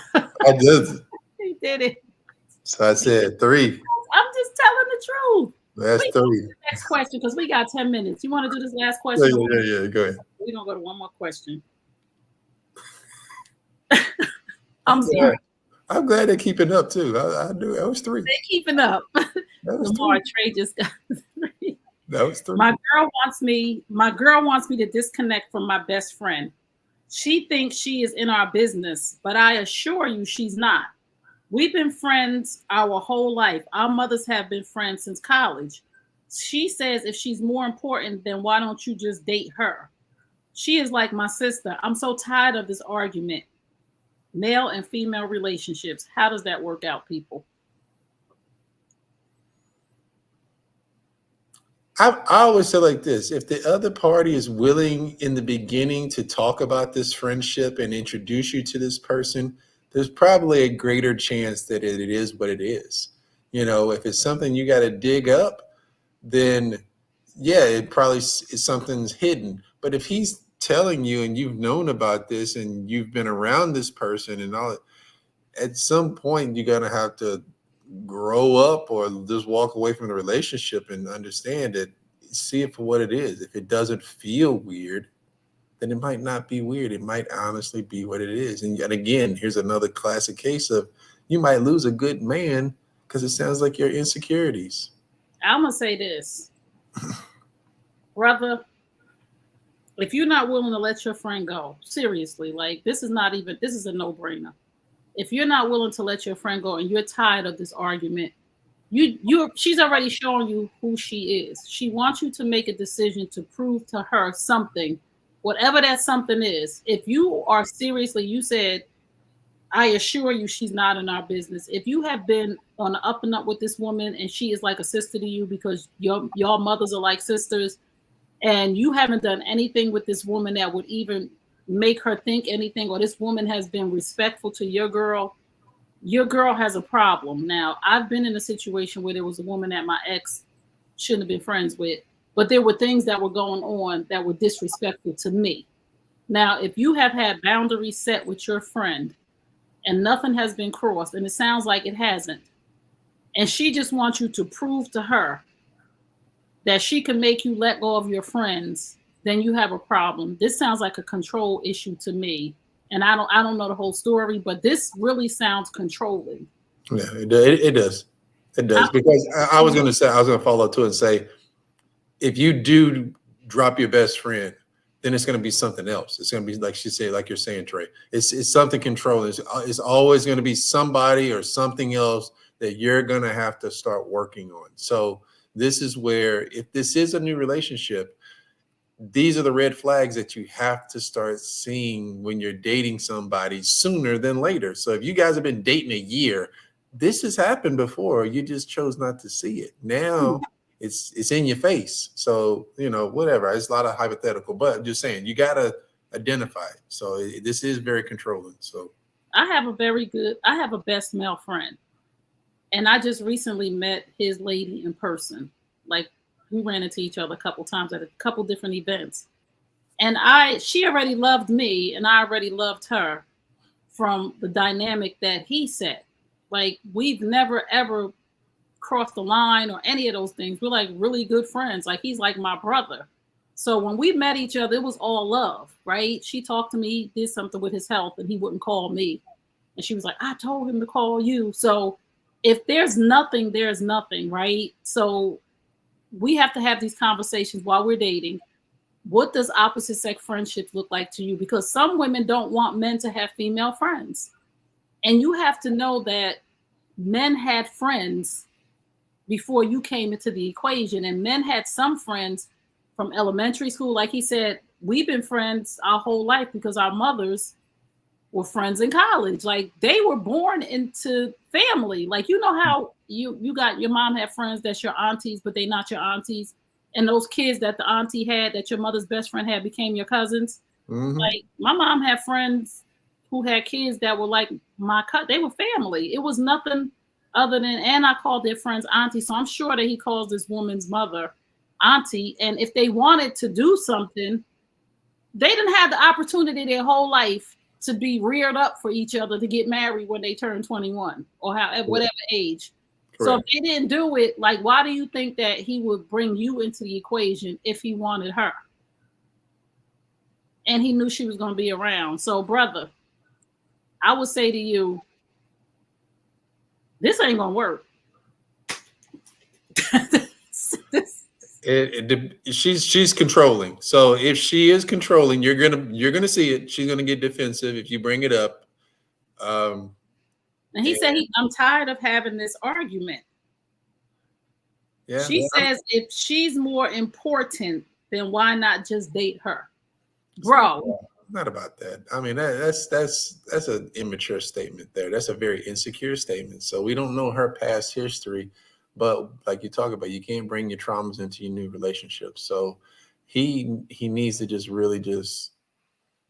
S2: did.
S1: He did it.
S2: So I said 3.
S1: I'm just telling the truth.
S2: That's 3.
S1: Next question, because we got 10 minutes. You want to do this last question?
S2: Yeah. Go ahead.
S1: We're going to go to one more question. I'm sorry.
S2: I'm glad they're keeping up too. I do. That was 3.
S1: They're keeping up.
S2: That was
S1: Lamar
S2: 3.
S1: Trey just got 3.
S2: That was three.
S1: My girl wants me to disconnect from my best friend. She thinks she is in our business, but I assure you she's not. We've been friends our whole life. Our mothers have been friends since college. She says if she's more important, then why don't you just date her? She is like my sister. I'm so tired of this argument. Male and female relationships. How does that work out, people?
S2: I always say like this: if the other party is willing in the beginning to talk about this friendship and introduce you to this person, there's probably a greater chance that it is what it is. You know, if it's something you got to dig up, then yeah, it probably is something's hidden. But if he's telling you and you've known about this and you've been around this person and all, at some point you're gonna have to grow up or just walk away from the relationship and understand it, see it for what it is. If it doesn't feel weird, then it might not be weird. It might honestly be what it is. And again, here's another classic case of you might lose a good man because it sounds like your insecurities.
S1: I'm going to say this. Brother, if you're not willing to let your friend go, seriously, like this is a no-brainer. If you're not willing to let your friend go and you're tired of this argument, she's already showing you who she is. She wants you to make a decision to prove to her something, whatever that something is. If you are seriously, you said, I assure you she's not in our business. If you have been on the up and up with this woman and she is like a sister to you because your mothers are like sisters, and you haven't done anything with this woman that would even make her think anything, or this woman has been respectful to your girl has a problem. Now, I've been in a situation where there was a woman that my ex shouldn't have been friends with, but there were things that were going on that were disrespectful to me. Now, if you have had boundaries set with your friend and nothing has been crossed, and it sounds like it hasn't, and she just wants you to prove to her that she can make you let go of your friends, then you have a problem. This sounds like a control issue to me. And I don't know the whole story, but this really sounds controlling.
S2: Yeah, it does. It does. Because I was going to follow up to it and say, if you do drop your best friend, then it's going to be something else. It's going to be like she said, like you're saying, Trey, it's something controlling. It's always going to be somebody or something else that you're going to have to start working on. So this is where, if this is a new relationship, these are the red flags that you have to start seeing when you're dating somebody sooner than later. So if you guys have been dating a year, this has happened before. You just chose not to see it. Now it's in your face. So, you know, whatever. It's a lot of hypothetical, but I'm just saying you got to identify it. So this is very controlling. So
S1: I have a best male friend. And I just recently met his lady in person. Like, we ran into each other a couple times at a couple different events. And she already loved me and I already loved her from the dynamic that he set. Like, we've never ever crossed the line or any of those things. We're like really good friends. Like, he's like my brother. So when we met each other, it was all love, right? She talked to me, did something with his health, and he wouldn't call me. And she was like, I told him to call you. So if there's nothing, there's nothing, right? So we have to have these conversations while we're dating. What does opposite sex friendships look like to you? Because some women don't want men to have female friends. And you have to know that men had friends before you came into the equation. And men had some friends from elementary school. Like he said, we've been friends our whole life because our mothers were friends in college. Like, they were born into family. Like, you know how you got your mom had friends that's your aunties, but they not your aunties. And those kids that the auntie had that your mother's best friend had became your cousins. Mm-hmm. Like, my mom had friends who had kids that were like they were family. It was nothing other than, and I called their friends auntie. So I'm sure that he calls this woman's mother auntie. And if they wanted to do something, they didn't have the opportunity their whole life to be reared up for each other to get married when they turn 21 or whatever age. Correct. So if they didn't do it, like, why do you think that he would bring you into the equation if he wanted her? And he knew she was going to be around. So, brother, I would say to you, this ain't going to work.
S2: She's controlling. So if she is controlling, you're gonna see it. She's gonna get defensive if you bring it up. Um,
S1: And he
S2: and
S1: said, I'm tired of having this argument.
S2: yeah,
S1: She says, if she's more important, then why not just date her? Bro.
S2: not about that. I mean, that's an immature statement there. That's a very insecure statement. So we don't know her past history, but like you talk about, you can't bring your traumas into your new relationship. So he needs to just really just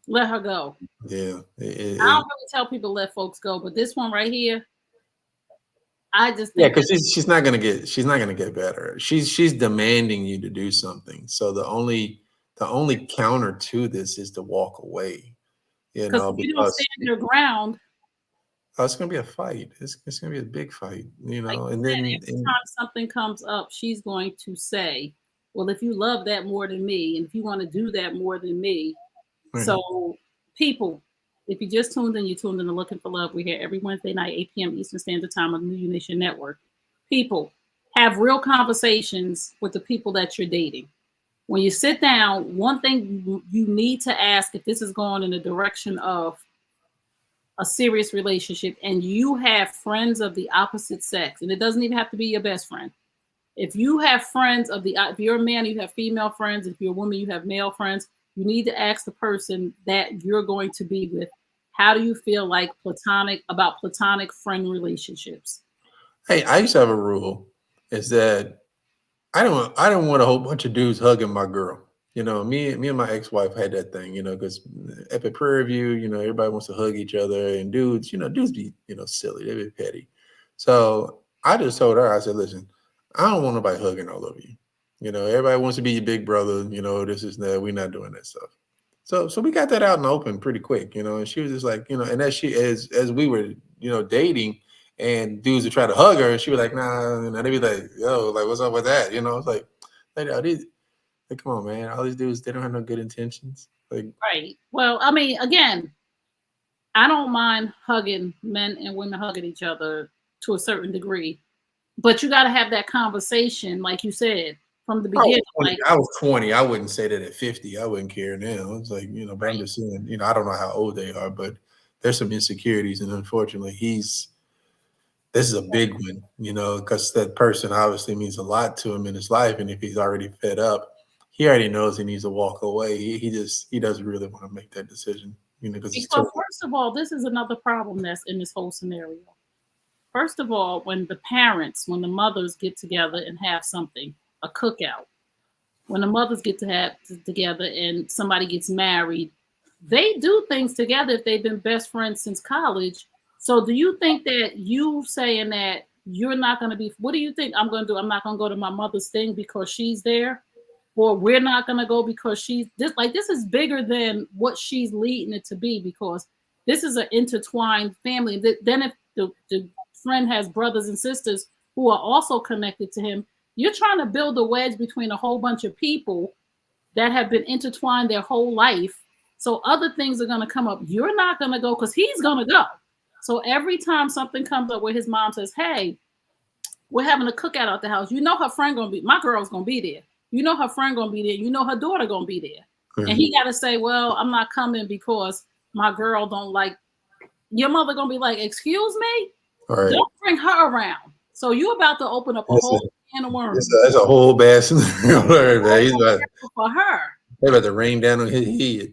S1: Let her go.
S2: yeah.
S1: I don't really tell people to let folks go, but this one right here, I just
S2: Yeah,
S1: think
S2: because she's not gonna get better. She's demanding you to do something. So the only counter to this is to walk away.
S1: because if you don't
S2: Because
S1: stand your ground,
S2: it's gonna be a fight. It's gonna be a big fight.
S1: like you
S2: And
S1: said,
S2: then
S1: every time something comes up, she's going to say, well, if you love that more than me, and if you want to do that more than me.
S2: right.
S1: So, people, if you just tuned in, you tuned in to Looking for Love. We're here every Wednesday night, 8 p.m. Eastern Standard Time on the New Nation Network. People, have real conversations with the people that you're dating. When you sit down, one thing you need to ask if this is going in the direction of a serious relationship and you have friends of the opposite sex, and it doesn't even have to be your best friend. If you have friends if you're a man, you have female friends. If you're a woman, you have male friends. You need to ask the person that you're going to be with, how do you feel like about platonic friend relationships?
S2: Hey, I used to have a rule is that I don't want a whole bunch of dudes hugging my girl. Me and my ex-wife had that thing, because at the Prairie View, everybody wants to hug each other and dudes be, silly, they be petty. So I just told her, I said, listen, I don't want nobody hugging all over you. Everybody wants to be your big brother, this is that. We're not doing that stuff. So we got that out in the open pretty quick, and she was just like, and as we were, dating and dudes would try to hug her, and she was like, nah, and they'd be like, yo, like, what's up with that? It's like, come on, man, all these dudes, they don't have no good intentions. Like,
S1: Right. Well, I mean, again, I don't mind hugging men and women hugging each other to a certain degree, but you got to have that conversation, like you said, from the beginning.
S2: I was 20. I wouldn't say that at 50. I wouldn't care now. It's like, but I'm just saying, I don't know how old they are, but there's some insecurities. And unfortunately, this is a big one, because that person obviously means a lot to him in his life. And if he's already fed up, he already knows he needs to walk away. He doesn't really want to make that decision, because
S1: first of all, this is another problem that's in this whole scenario. First of all, when the mothers get together and have something, a cookout, when the mothers get to have together and somebody gets married, they do things together if they've been best friends since college. So do you think that you saying that you're not going to be, what do you think I'm going to do? I'm not going to go to my mother's thing because she's there, or we're not going to go because she's this, like, this is bigger than what she's leading it to be, because this is an intertwined family. Then if the friend has brothers and sisters who are also connected to him, you're trying to build a wedge between a whole bunch of people that have been intertwined their whole life. So other things are going to come up. You're not going to go because he's going to go. So every time something comes up where his mom says, hey, we're having a cookout at the house, her friend going to be, my girl's going to be there. Her friend going to be there. Her daughter going to be there. Mm-hmm. And he got to say, well, I'm not coming because my girl don't like, your mother going to be like, excuse me? Right. Don't bring her around. So you about to open up a whole can of worms.
S2: That's a whole bad scenario, man. He's about
S1: for her.
S2: They about to rain down on his head.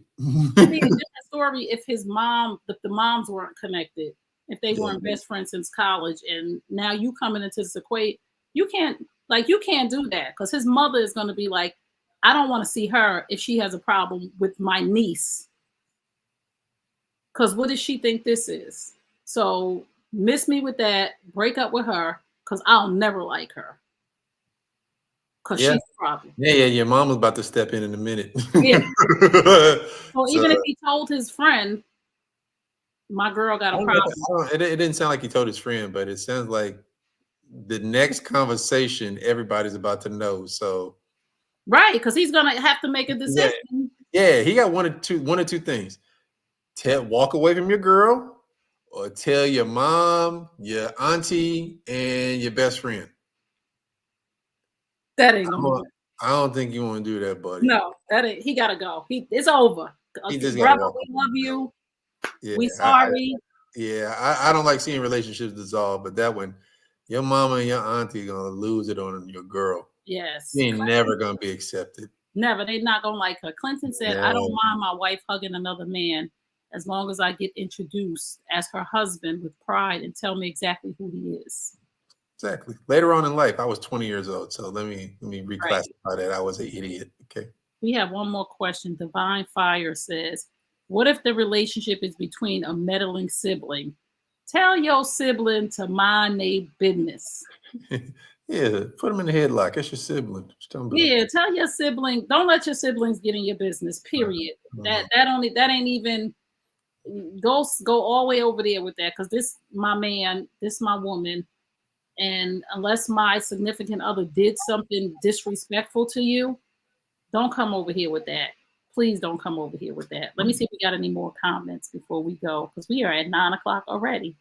S1: I mean, it's a story if the moms weren't connected, if they weren't best friends since college, and now you coming into this equation, you can't do that, because his mother is going to be like, I don't want to see her if she has a problem with my niece, because what does she think this is? So miss me with that, break up with her, because I'll never like her. Because she's a problem.
S2: Yeah. Your mom was about to step in a minute.
S1: Yeah. So even if he told his friend, my girl got a problem.
S2: It didn't sound like he told his friend, but it sounds like the next conversation everybody's about to know. So
S1: right, because he's gonna have to make a decision.
S2: Yeah, he got one or two things. Walk away from your girl, or tell your mom, your auntie, and your best friend.
S1: That ain't gonna work.
S2: I don't think you want to do that, buddy.
S1: No, that ain't, he gotta go. It's over.
S2: He just got to
S1: Brother,
S2: walk
S1: we
S2: away.
S1: love you.
S2: Yeah,
S1: We sorry.
S2: I don't like seeing relationships dissolve, but that one, your mama and your auntie gonna lose it on your girl.
S1: Yes.
S2: She ain't never gonna be accepted.
S1: Never. They're not gonna like her. Clinton said, I don't
S2: No.
S1: mind my wife hugging another man as long as I get introduced as her husband with pride and tell me exactly who he is.
S2: Exactly. Later on in life, I was 20 years old, so let me reclassify that. I was an idiot. Okay.
S1: We have one more question. Divine Fire says, what if the relationship is between a meddling sibling? Tell your sibling to mind their business.
S2: Yeah, put them in the headlock. That's your sibling. Just tell 'em about it.
S1: Yeah, tell your sibling. Don't let your siblings get in your business. Period. That ain't even go all the way over there with that, because this my man, this my woman, and unless my significant other did something disrespectful to you, don't come over here with that. Please don't come over here with that. Let me see if we got any more comments before we go, because we are at 9:00 already.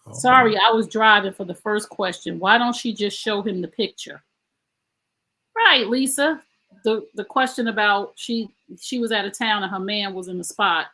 S2: Oh,
S1: Sorry, I was driving for the first question. Why don't she just show him the picture? Right, Lisa. The question about she was out of town and her man was in the spot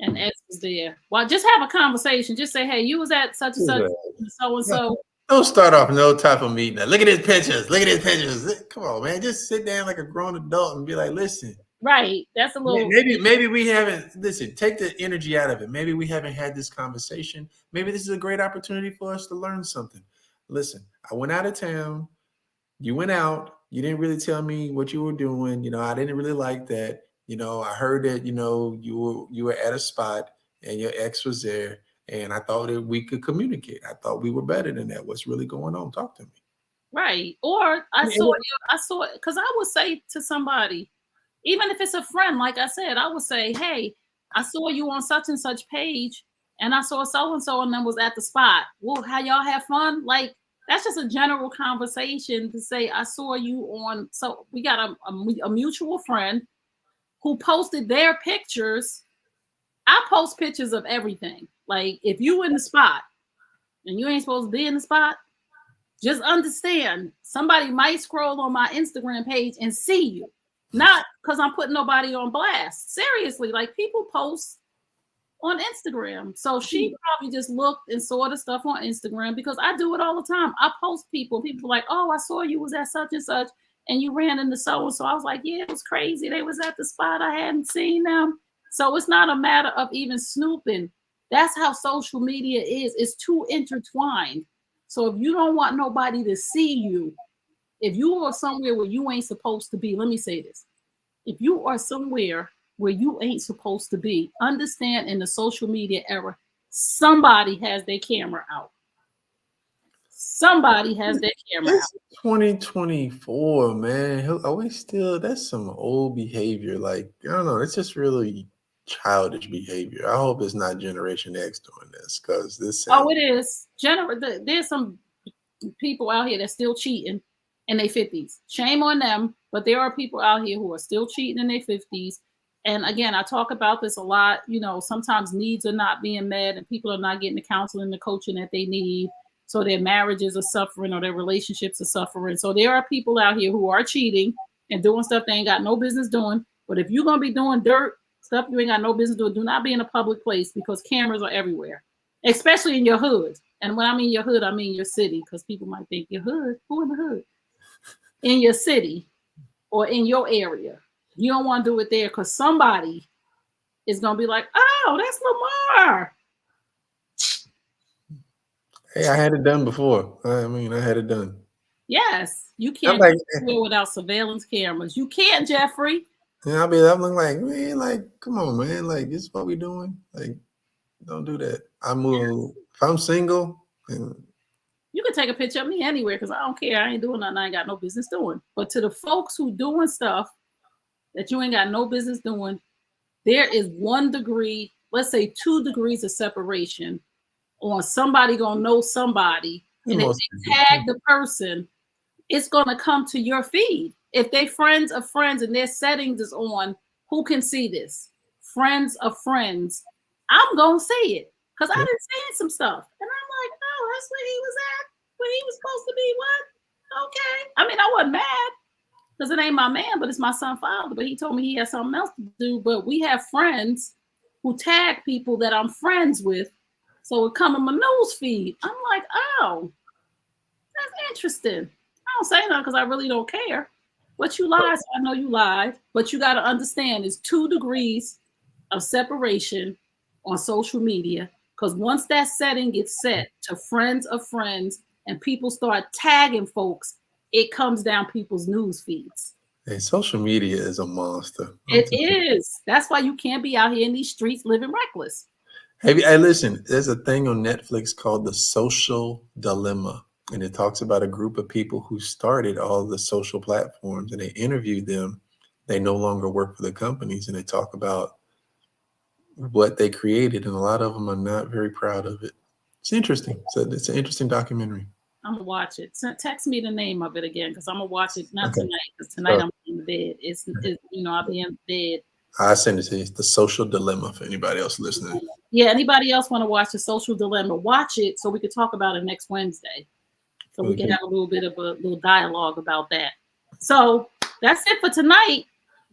S1: and X was there. Well, just have a conversation. Just say, hey, you was at such and such, so and so.
S2: Don't start off no type of meeting. Look at his pictures. Look at his pictures. Come on, man. Just sit down like a grown adult and be like, listen.
S1: Right. That's a little.
S2: Maybe we haven't. Listen. Take the energy out of it. Maybe we haven't had this conversation. Maybe this is a great opportunity for us to learn something. Listen. I went out of town. You went out. You didn't really tell me what you were doing. You know, I didn't really like that. You know, I heard that. You know, you were at a spot and your ex was there. And I thought that we could communicate. I thought we were better than that. What's really going on? Talk to me.
S1: Right. Or I saw it, because I would say to somebody, even if it's a friend, like I said, I would say, hey, I saw you on such and such page, and I saw so and then was at the spot. Well, how y'all have fun? Like, that's just a general conversation to say, I saw you on. So we got a mutual friend who posted their pictures. I post pictures of everything. Like, if you in the spot and you ain't supposed to be in the spot, just understand somebody might scroll on my Instagram page and see you. Not because I'm putting nobody on blast. Seriously, like, people post on Instagram. So she probably just looked and saw the stuff on Instagram, because I do it all the time. I post people. People are like, oh, I saw you was at such and such and you ran into so and so. I was like, yeah, it was crazy. They was at the spot. I hadn't seen them. So it's not a matter of even snooping. That's how social media is. It's too intertwined. So if you don't want nobody to see you, if you are somewhere where you ain't supposed to be, let me say this. If you are somewhere where you ain't supposed to be, understand in the social media era, somebody has their camera out. Somebody has their camera out.
S2: 2024, man. Always still, that's some old behavior. Like, I don't know. It's just really childish behavior. I hope it's not Generation X doing this, because this.
S1: Oh, it is. There's some people out here that's still cheating in their 50s. Shame on them, but there are people out here who are still cheating in their 50s. And again, I talk about this a lot. You know, sometimes needs are not being met and people are not getting the counseling, the coaching that they need. So their marriages are suffering or their relationships are suffering. So there are people out here who are cheating and doing stuff they ain't got no business doing. But if you're going to be doing dirt, stuff you ain't got no business doing, do not be in a public place, because cameras are everywhere, especially in your hood. And when I mean your hood, I mean your city, because people might think your hood, who in the hood? In your city or in your area. You don't want to do it there, because somebody is going to be like, oh, that's Lamar.
S2: Hey, I had it done before. I had it done.
S1: Yes, you can't do it without surveillance cameras. You can't, Jeffrey.
S2: And I'm looking like, man, like, come on, man. Like, this is what we doing. Like, don't do that. I move. If I'm single, and
S1: you can take a picture of me anywhere, because I don't care. I ain't doing nothing I ain't got no business doing. But to the folks who doing stuff that you ain't got no business doing, there is 1 degree, let's say 2 degrees of separation on somebody gonna know somebody. And if they tag the person, it's gonna come to your feed. If they friends of friends and their settings is on, who can see this? Friends of friends. I'm gonna see it, because I done seen some stuff. And I'm like, oh, that's where he was at? Where he was supposed to be? What? Okay. I mean, I wasn't mad. because it ain't my man, but it's my son's father. But he told me he has something else to do. But we have friends who tag people that I'm friends with, so it come in my news feed. I'm like, oh, that's interesting. I don't say nothing because I really don't care. But you lied, so I know you lied. But you got to understand, there's 2 degrees of separation on social media, because once that setting gets set to friends of friends and people start tagging folks, it comes down people's news feeds.
S2: Hey, social media is a monster.
S1: It is. That's why you can't be out here in these streets living reckless.
S2: Hey, listen, there's a thing on Netflix called The Social Dilemma, and it talks about a group of people who started all the social platforms, and they interviewed them. They no longer work for the companies, and they talk about what they created, and a lot of them are not very proud of it. It's interesting. So it's an interesting documentary.
S1: I'm gonna watch it. So text me the name of it again, because I'm gonna watch it. Not
S2: Okay.
S1: tonight, because tonight I'm in bed. It's I'll be in bed.
S2: I send it to you. It's The Social Dilemma for anybody else listening.
S1: Yeah, anybody else want to watch The Social Dilemma? Watch it so we can talk about it next Wednesday. So we can have a little bit of a little dialogue about that. So that's it for tonight.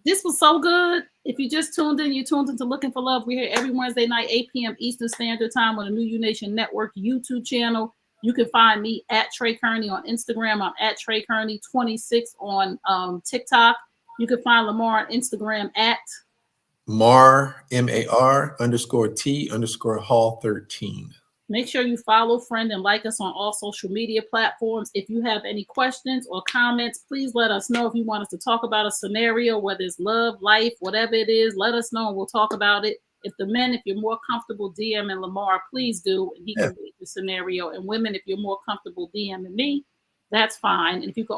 S1: This was so good. If you just tuned in, you tuned into Looking for Love. We're here every Wednesday night, 8 p.m. Eastern Standard Time on the New U Nation Network YouTube channel. You can find me at Trey Kearney on Instagram. I'm at Trey Kearney 26 on TikTok. You can find Lamar on Instagram at
S2: Mar, MAR _T Hall 13.
S1: Make sure you follow, friend, and like us on all social media platforms. If you have any questions or comments, please let us know. If you want us to talk about a scenario, whether it's love, life, whatever it is, let us know and we'll talk about it. If you're more comfortable DMing Lamar, please do. And he can read the scenario. And women, if you're more comfortable DMing me, that's fine. And if you can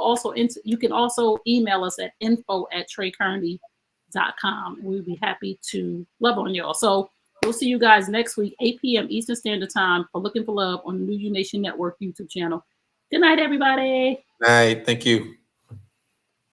S1: also email us at info@TreyKearney.com. We'd be happy to love on y'all. So we'll see you guys next week, 8 p.m. Eastern Standard Time for Looking for Love on the New U Nation Network YouTube channel. Good night, everybody.
S2: Night. Thank you.